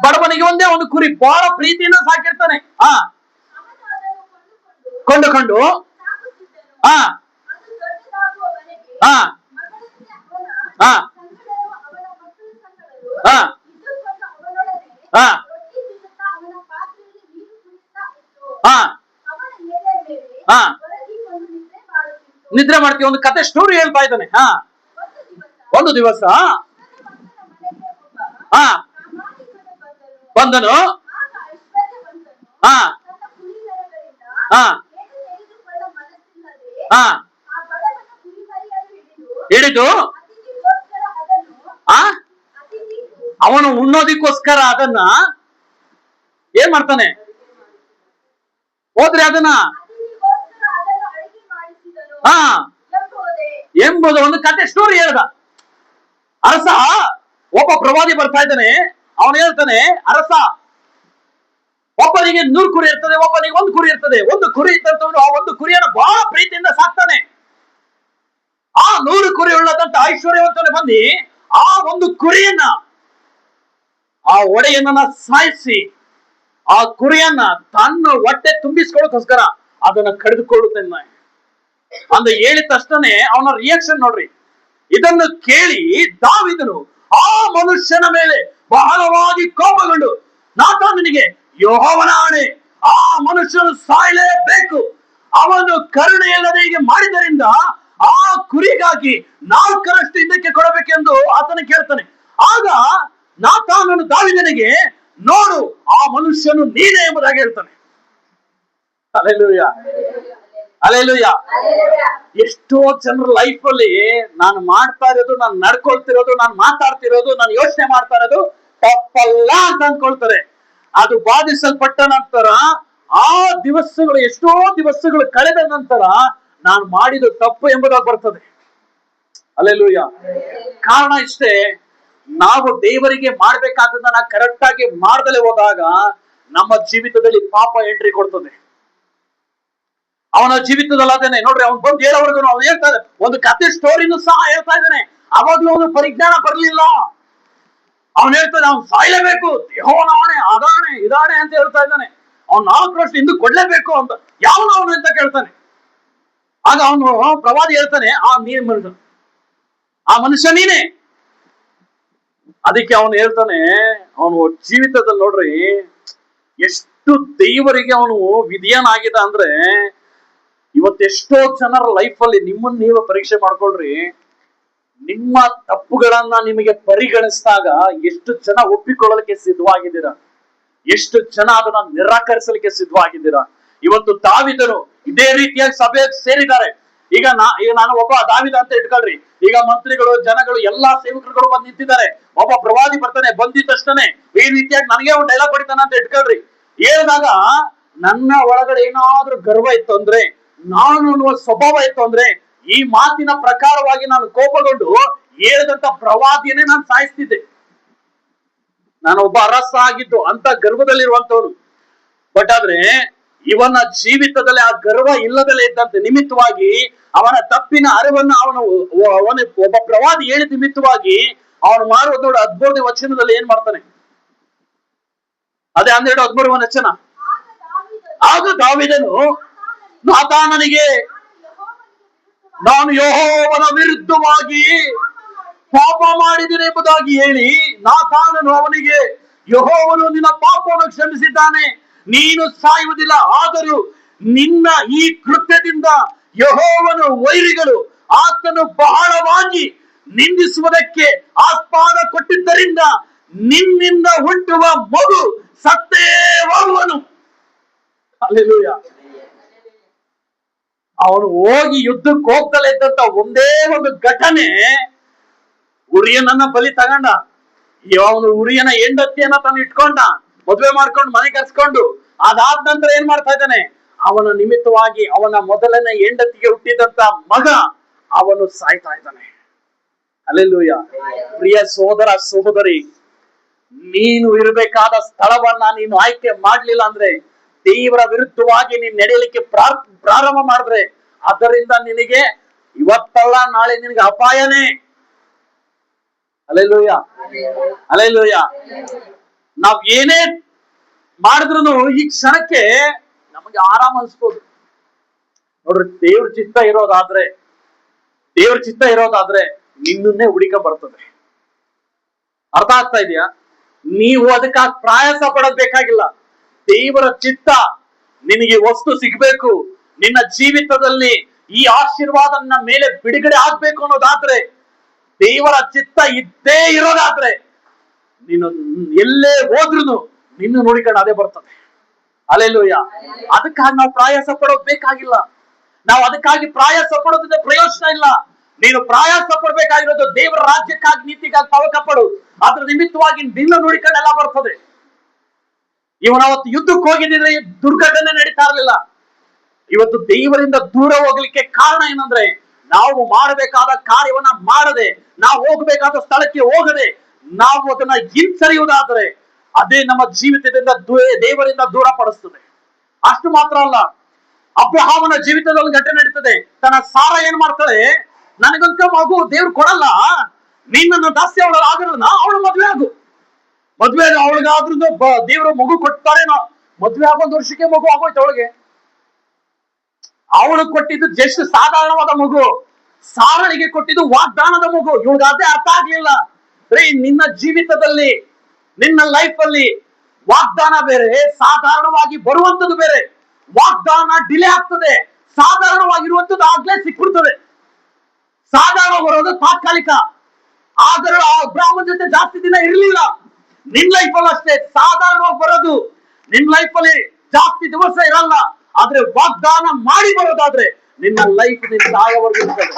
ಬಡವನಿಗೆ ಒಂದೇ ಒಂದು ಕುರಿ ಬಹಳ ಪ್ರೀತಿಯಿಂದ ಸಾಕಿರ್ತಾನೆ. ಕೊಂಡುಕೊಂಡು ನಿದ್ರೆ ಮಾಡ್ತೀವಿ. ಒಂದು ಕತೆ ಸ್ಟೋರಿ ಹೇಳ್ತಾ ಇದ್ದಾನೆ. ಒಂದು ದಿವಸ ಬಂದನು. ಹಿಡಿದು ಅವನು ಉಣ್ಣೋದಿಕ್ಕೋಸ್ಕರ ಅದನ್ನ ಏನ್ ಮಾಡ್ತಾನೆ? ಹೋದ್ರೆ ಅದನ್ನ ಎಂಬುದು ಒಂದು ಕತೆ ಸ್ಟೋರಿ ಹೇಳ್ದ. ಅರಸ, ಒಬ್ಬ ಪ್ರವಾದಿ ಬರ್ತಾ ಇದ್ದಾನೆ. ಅವನು ಹೇಳ್ತಾನೆ, ಅರಸ, ಒಬ್ಬನಿಗೆ 100 ಕುರಿ ಇರ್ತದೆ, ಒಬ್ಬನಿಗೆ 1 ಕುರಿ ಇರ್ತದೆ. ಒಂದು ಕುರಿ ಇದ್ದಂತವನು ಆ ಒಂದು ಕುರಿಯನ್ನು ಬಹಳ ಪ್ರೀತಿಯಿಂದ ಸಾಕ್ತಾನೆ. ಆ 100 ಕುರಿ ಉಳ್ಳದಂತ ಐಶ್ವರ್ಯವಂತನ ಬಂದು ಆ ಒಂದು ಕುರಿಯನ್ನ, ಆ ಒಡೆಯನ್ನ ಸಾಯಿಸಿ ಆ ಕುರಿಯನ್ನ ತನ್ನ ಹೊಟ್ಟೆ ತುಂಬಿಸ್ಕೊಳ್ಳೋಕೋಸ್ಕರ ಅದನ್ನ ಕಡಿದುಕೊಳ್ಳುತ್ತೇನೆ ಅಂತ ಹೇಳಿದ ತಕ್ಷಣ ಅವನ ರಿಯಾಕ್ಷನ್ ನೋಡ್ರಿ. ಇದನ್ನು ಕೇಳಿ ದಾವೀದನು ಆ ಮನುಷ್ಯನ ಮೇಲೆ ಬಹಳವಾಗಿ ಕೋಪಗೊಂಡು, ನಾತಾನನಿಗೆ ಯೆಹೋವನ ಆಣೆ, ಆ ಮನುಷ್ಯನು ಸಾಯಲೇಬೇಕು, ಅವನು ಕರುಣೆ ಇಲ್ಲದೆ ಹೀಗೆ ಮಾಡಿದ್ದರಿಂದ ಆ ಕುರಿಗಾಗಿ 4ರಷ್ಟು ಹಿಂದಕ್ಕೆ ಕೊಡಬೇಕೆಂದು ಆತನ ಕೇಳ್ತಾನೆ. ಆಗ ನಾತಾನನು ದಾವೀದನಿಗೆ, ನೋಡು, ಆ ಮನುಷ್ಯನು ನೀನೇ ಎಂಬುದಾಗಿ ಹೇಳ್ತಾನೆ. Hallelujah, hallelujah. ಎಷ್ಟೋ ಜನರ ಲೈಫ್ ಅಲ್ಲಿ ನಾನು ಮಾಡ್ತಾ ಇರೋದು, ನಾನು ನಡ್ಕೊಳ್ತಿರೋದು, ನಾನು ಮಾತಾಡ್ತಿರೋದು, ನಾನು ಯೋಚನೆ ಮಾಡ್ತಾ ಇರೋದು ತಪ್ಪಲ್ಲ ಅಂತ ಅಂದ್ಕೊಳ್ತಾರೆ. ಅದು ಬಾಧಿಸಲ್ಪಟ್ಟ ನಂತರ ಆ ದಿವಸಗಳು, ಎಷ್ಟೋ ದಿವಸಗಳು ಕಳೆದ ನಂತರ ನಾನು ಮಾಡಿದ ತಪ್ಪು ಎಂಬುದಾಗಿ ಬರ್ತದೆ. ಹಲ್ಲೆಲೂಯಾ. ಕಾರಣ ಇಷ್ಟೇ, ನಾವು ದೇವರಿಗೆ ಮಾಡ್ಬೇಕಾದನ್ನ ಕರೆಕ್ಟ್ ಆಗಿ ಮಾಡ್ದಲೇ ಹೋದಾಗ ನಮ್ಮ ಜೀವಿತದಲ್ಲಿ ಪಾಪ ಎಂಟ್ರಿ ಕೊಡ್ತದೆ. ಅವನ ಜೀವಿತದಲ್ಲಿ ಅದೇನೆ ನೋಡ್ರಿ. ಅವ್ನು ಬಂದು ಹೇಳೋವರೆಗೂ ಅವ್ನು ಹೇಳ್ತಾರೆ, ಒಂದು ಕತೆ ಸ್ಟೋರಿನೂ ಸಹ ಹೇಳ್ತಾ ಇದ್ದಾನೆ. ಅವಾಗ್ಲೂ ಅವನು ಪರಿಜ್ಞಾನ ಬರಲಿಲ್ಲ. ಅವ್ನು ಹೇಳ್ತಾನೆ, ಅವ್ನು ಸಾಯ್ಲೇಬೇಕು, ಯೆಹೋವನ ಆಣೆ, ಅದಾಣೆ ಇದಾಣೆ ಅಂತ ಹೇಳ್ತಾ ಇದ್ದಾನೆ. ಅವ್ನು 4 ವರ್ಷ ಹಿಂದೂ ಕೊಡ್ಲೇಬೇಕು ಅಂತ. ಯಾವನು ಅವನು ಅಂತ ಕೇಳ್ತಾನೆ. ಆಗ ಅವನು ಪ್ರವಾದಿ ಹೇಳ್ತಾನೆ, ಆ ಮನುಷ್ಯ ನೀನೇ. ಅದಕ್ಕೆ ಅವನು ಹೇಳ್ತಾನೆ, ಅವನು ಜೀವಿತದಲ್ಲಿ ನೋಡ್ರಿ ಎಷ್ಟು ದೇವರಿಗೆ ಅವನು ವಿಧಿಯನಾಗಿದ ಅಂದ್ರೆ, ಇವತ್ತೆಷ್ಟೋ ಜನರ ಲೈಫಲ್ಲಿ ನಿಮ್ಮನ್ನ ನೀವು ಪರೀಕ್ಷೆ ಮಾಡ್ಕೊಳ್ರಿ, ನಿಮ್ಮ ತಪ್ಪುಗಳನ್ನ ನಿಮಗೆ ಪರಿಗಣಿಸಿದಾಗ ಎಷ್ಟು ಜನ ಒಪ್ಪಿಕೊಳ್ಳಲಿಕ್ಕೆ ಸಿದ್ಧವಾಗಿದ್ದೀರಾ, ಎಷ್ಟು ಜನ ಅದನ್ನ ನಿರಾಕರಿಸಲಿಕ್ಕೆ ಸಿದ್ಧವಾಗಿದ್ದೀರಾ. ಇವತ್ತು ದಾವಿದರು ಇದೇ ರೀತಿಯಾಗಿ ಸಭೆಗೆ ಸೇರಿದ್ದಾರೆ. ಈಗ ನಾನು ಒಬ್ಬ ದಾವಿದ ಅಂತ ಇಟ್ಕೊಳ್ರಿ, ಈಗ ಮಂತ್ರಿಗಳು, ಜನಗಳು, ಎಲ್ಲಾ ಸೇವಕರುಗಳು ಬಂದು ನಿಂತಿದ್ದಾರೆ. ಒಬ್ಬ ಪ್ರವಾದಿ ಬರ್ತಾನೆ, ಬಂದಿದ ತಕ್ಷಣ ಈ ರೀತಿಯಾಗಿ ನನಗೆ ಒಂದು ಡೈಲಾಗ್ ಹೊಡಿತಾನೆ ಅಂತ ಇಟ್ಕೊಳ್ರಿ. ಹೇಳಿದಾಗ ನನ್ನ ಒಳಗಡೆ ಏನಾದ್ರೂ ಗರ್ವ ಇತ್ತು ಅಂದ್ರೆ, ನಾನು ಅನ್ನುವ ಸ್ವಭಾವ ಇತ್ತು ಅಂದ್ರೆ, ಈ ಮಾತಿನ ಪ್ರಕಾರವಾಗಿ ನಾನು ಕೋಪಗೊಂಡು ಹೇಳಿದಂತ ಪ್ರವಾದಿಯನ್ನೇ ನಾನು ಸಾಯಿಸ್ತಿದ್ದೆ. ನಾನು ಒಬ್ಬ ಅರಸ ಆಗಿದ್ದು ಅಂತ ಗರ್ವದಲ್ಲಿರುವಂತವನು. ಬಟ್ ಆದ್ರೆ ಇವನ ಜೀವಿತದಲ್ಲಿ ಆ ಗರ್ವ ಇಲ್ಲದಲೇ ಇದ್ದಂತೆ ನಿಮಿತ್ತವಾಗಿ, ಅವನ ತಪ್ಪಿನ ಅರಿವನ್ನು ಒಬ್ಬ ಪ್ರವಾದಿ ಹೇಳಿದ ನಿಮಿತ್ತವಾಗಿ ಅವನು ಮಾಡುವುದು ನೋಡಿ. 13ನೇ ವಚನದಲ್ಲಿ ಏನ್ ಮಾಡ್ತಾನೆ, ಅದೇ 12-13 ವಚನ. ಆಗ ದಾವೀದನು ನಾತಾನನಿಗೆ, ನಾನು ಯೆಹೋವನ ವಿರುದ್ಧವಾಗಿ ಪಾಪ ಮಾಡಿದ್ದೇನೆ ಎಂಬುದಾಗಿ ಹೇಳಿ, ನಾತಾನನು ಅವನಿಗೆ, ಯೆಹೋವನು ನಿನ್ನ ಪಾಪವನ್ನು ಕ್ಷಮಿಸಿದ್ದಾನೆ, ನೀನು ಸಾಯುವುದಿಲ್ಲ. ಆದರೂ ನಿನ್ನ ಈ ಕೃತ್ಯದಿಂದ ಯೆಹೋವನ ವೈರಿಗಳು ಆತನು ಬಹಳವಾಗಿ ನಿಂದಿಸುವುದಕ್ಕೆ ಆಸ್ಪದ ಕೊಟ್ಟಿದ್ದರಿಂದ ನಿನ್ನಿಂದ ಹುಟ್ಟುವ ಮಗು ಸತ್ತೇ ಹೋಗುವನು. ಹಲ್ಲೆಲೂಯಾ. ಅವನು ಹೋಗಿ ಯುದ್ಧಕ್ಕೆ ಹೋಗ್ತಲೇ ಇದ್ದಂತ ಒಂದೇ ಒಂದು ಘಟನೆ, ಉರಿಯನನ್ನ ಬಲಿ ತಗೊಂಡ. ಅವನು ಉರಿಯನ ಹೆಂಡತಿಯನ್ನ ತಾನು ಇಟ್ಕೊಂಡ, ಮದುವೆ ಮಾಡ್ಕೊಂಡು ಮನೆ ಕರ್ಸ್ಕೊಂಡು. ಅದಾದ ನಂತರ ಏನ್ ಮಾಡ್ತಾ ಇದ್ದಾನೆ, ಅವನ ನಿಮಿತ್ತವಾಗಿ ಅವನ ಮೊದಲನೇ ಹೆಂಡತಿಗೆ ಹುಟ್ಟಿದಂತ ಮಗ ಅವನು ಸಾಯ್ತಾ ಇದ್ದಾನೆ. ಹಲ್ಲೆಲೂಯಾ. ಪ್ರಿಯ ಸಹೋದರ ಸಹೋದರಿ, ನೀನು ಇರಬೇಕಾದ ಸ್ಥಳವನ್ನ ನೀನು ಆಯ್ಕೆ ಮಾಡ್ಲಿಲ್ಲ ಅಂದ್ರೆ, ದೇವರ ವಿರುದ್ಧವಾಗಿ ನೀನ್ ನಡೆಯಲಿಕ್ಕೆ ಪ್ರಾರಂಭ ಮಾಡಿದ್ರೆ, ಅದರಿಂದ ನಿನಗೆ ಇವತ್ತಲ್ಲ ನಾಳೆ ನಿನಗೆ ಅಪಾಯನೇ. Hallelujah, hallelujah. ನಾವ್ ಏನೇ ಮಾಡಿದ್ರು ಈ ಕ್ಷಣಕ್ಕೆ ನಮಗೆ ಆರಾಮ ಅನ್ಸ್ಬೋದು ನೋಡ್ರಿ. ದೇವ್ರ ಚಿತ್ತ ಇರೋದಾದ್ರೆ ನಿನ್ನನ್ನೇ ಹುಡುಕ ಬರ್ತದೆ. ಅರ್ಥ ಆಗ್ತಾ ಇದೆಯಾ? ನೀವು ಅದಕ್ಕಾಗಿ ಪ್ರಯಾಸ ಪಡೋದ್ ಬೇಕಾಗಿಲ್ಲ. ದೇವರ ಚಿತ್ತ ನಿನಗೆ ವಸ್ತು ಸಿಗ್ಬೇಕು, ನಿನ್ನ ಜೀವಿತದಲ್ಲಿ ಈ ಆಶೀರ್ವಾದ ನನ್ನ ಮೇಲೆ ಬಿಡುಗಡೆ ಆಗ್ಬೇಕು ಅನ್ನೋದಾದ್ರೆ, ದೇವರ ಚಿತ್ತ ಇದ್ದೇ ಇರೋದಾದ್ರೆ, ನೀನು ಎಲ್ಲೇ ಹೋದ್ರು ನಿನ್ನ ನೋಡಿಕೊಂಡು ಅದೇ ಬರ್ತದೆ. ಹಲ್ಲೆಲೂಯಾ. ಅದಕ್ಕಾಗಿ ನಾವು ಪ್ರಯಾಸ ಪಡೋದು ಬೇಕಾಗಿಲ್ಲ. ನಾವು ಅದಕ್ಕಾಗಿ ಪ್ರಯಾಸ ಪಡೋದ್ರಿಂದ ಪ್ರಯೋಜನ ಇಲ್ಲ. ನೀನು ಪ್ರಯಾಸ ಪಡ್ಬೇಕಾಗಿರೋದು ದೇವರ ರಾಜ್ಯಕ್ಕಾಗಿ, ನೀತಿಗಾಗಿ ತವಕ ಪಡು. ಅದ್ರ ನಿಮಿತ್ತವಾಗಿ ನಿನ್ನ ನೋಡಿಕೊಂಡೆಲ್ಲ ಬರ್ತದೆ. ಇವತ್ತು ಯುದ್ಧಕ್ಕೆ ಹೋಗಿದ್ರೆ ದುರ್ಘಟನೆ ನಡೀತಾ ಇರಲಿಲ್ಲ. ಇವತ್ತು ದೇವರಿಂದ ದೂರ ಹೋಗ್ಲಿಕ್ಕೆ ಕಾರಣ ಏನಂದ್ರೆ, ನಾವು ಮಾಡಬೇಕಾದ ಕಾರ್ಯವನ್ನ ಮಾಡದೆ, ನಾವು ಹೋಗಬೇಕಾದ ಸ್ಥಳಕ್ಕೆ ಹೋಗದೆ, ನಾವು ಅದನ್ನ ಹಿಂಸರಿಯುವುದಾದ್ರೆ ಅದೇ ನಮ್ಮ ಜೀವಿತದಿಂದ ದೇವರಿಂದ ದೂರ ಪಡಿಸ್ತದೆ. ಅಷ್ಟು ಮಾತ್ರ ಅಲ್ಲ, ಅಬ್ರಹಾಮನ ಜೀವಿತದಲ್ಲಿ ಘಟನೆ ನಡೀತದೆ. ತನ್ನ ಸಾರ ಏನ್ ಮಾಡ್ತಾಳೆ, ನನಗಂತ ಮಗು ದೇವ್ರು ಕೊಡಲ್ಲ, ನಿನ್ನನ್ನು ದಾಸ್ಯ ಆಗಿರೋದನ್ನ ಅವಳು ಮದ್ವೆ ಅವಳಿಗಾದ್ರೂ ದೇವ್ರ ಮಗು ಕೊಡ್ತಾರೇನೋ. ಮದ್ವೆ ಆಗೊಂದು ವರ್ಷಕ್ಕೆ ಮಗು ಆಗೋಯ್ತು ಅವಳಿಗೆ. ಅವಳು ಕೊಟ್ಟಿದ್ದು ಜಸ್ಟ್ ಸಾಧಾರಣವಾದ ಮಗು, ಸಾರಳಿಗೆ ಕೊಟ್ಟಿದ್ದು ವಾಗ್ದಾನದ ಮಗು. ಇವಳಿಗೆ ಅದೇ ಅರ್ಥ ಆಗ್ಲಿಲ್ಲ. ನಿನ್ನ ಜೀವಿತದಲ್ಲಿ, ನಿನ್ನ ಲೈಫ್ ಅಲ್ಲಿ ವಾಗ್ದಾನ ಬೇರೆ, ಸಾಧಾರಣವಾಗಿ ಬರುವಂತದ್ದು ಬೇರೆ. ವಾಗ್ದಾನ ಡಿಲೇ ಆಗ್ತದೆ, ಸಾಧಾರಣವಾಗಿರುವಂತದ್ದು ಆಗ್ಲೇ ಸಿಕ್ಬಿಡ್ತದೆ. ಸಾಧಾರಣ ಬರೋದು ತಾತ್ಕಾಲಿಕ. ಆದರೂ ಆ ಬ್ರಾಹ್ಮಣ ಜೊತೆ ಜಾಸ್ತಿ ದಿನ ಇರಲಿಲ್ಲ. ನಿನ್ ಲೈಫ್ ಅಲ್ಲಿ ಅಷ್ಟೇ ಸಾಧಾರಣವಾಗಿ ಬರೋದು ನಿನ್ ಲೈಫ್ ಅಲ್ಲಿ ಜಾಸ್ತಿ ದಿವಸ ಇರಲ್ಲ. ಆದ್ರೆ ವಾಗ್ದಾನ ಮಾಡಿ ಬರೋದಾದ್ರೆ ನಿನ್ನ ಲೈಫ್ ನಿನ್ನ ಸಾಯವರೆಗೂ ಇರ್ತದೆ.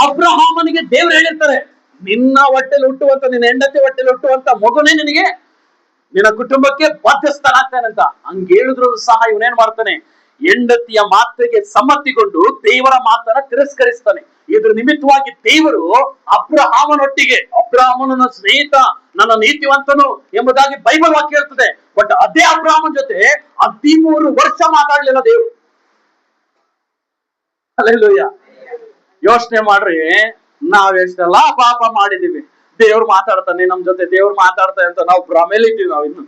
ಅಬ್ರಹಾಮನಿಗೆ ದೇವ್ರು ಹೇಳಿರ್ತಾರೆ, ನಿನ್ನ ಹೊಟ್ಟೆಲಿ ಹುಟ್ಟುವಂತ, ನಿನ್ನ ಹೆಂಡತಿ ಹೊಟ್ಟೆಲಿ ಹುಟ್ಟುವಂತ ಮಗುನೇ ನಿನಗೆ, ನಿನ್ನ ಕುಟುಂಬಕ್ಕೆ ಬಾಧ್ಯಸ್ಥನಾಗ್ತಾನೆ ಅಂತ. ಹಂಗ ಹೇಳಿದ್ರು ಸಹ ಇವನೇನ್ ಮಾಡ್ತಾನೆ, ಹೆಂಡತಿಯ ಮಾತಿಗೆ ಸಮ್ಮತಿಗೊಂಡು ದೇವರ ಮಾತನ್ನ ತಿರಸ್ಕರಿಸ್ತಾನೆ. ಇದ್ರ ನಿಮಿತ್ತವಾಗಿ ದೇವರು ಅಬ್ರಹಾಮನೊಟ್ಟಿಗೆ, ಅಬ್ರಹಾಮನ ಸ್ನೇಹಿತ, ನನ್ನ ನೀತಿವಂತನು ಎಂಬುದಾಗಿ ಬೈಬಲ್ ವಾಕ್ಯ ಹೇಳ್ತದೆ. ಬಟ್ ಅದೇ ಅಬ್ರಹಾಮನ ಜೊತೆ 13 ವರ್ಷ ಮಾತಾಡ್ಲಿಲ್ಲ ದೇವರು. ಹಲ್ಲೆಲೂಯಾ. ಯೋಚನೆ ಮಾಡ್ರಿ, ನಾವೆಷ್ಟೆಲ್ಲಾ ಪಾಪ ಮಾಡಿದೀವಿ, ದೇವ್ರು ಮಾತಾಡ್ತಾನೆ ನಮ್ ಜೊತೆ, ದೇವ್ರು ಮಾತಾಡ್ತಾನೆ ಅಂತ ನಾವು ಭ್ರಮೇಲಿದ್ದೀವಿ. ನಾವು ಇನ್ನು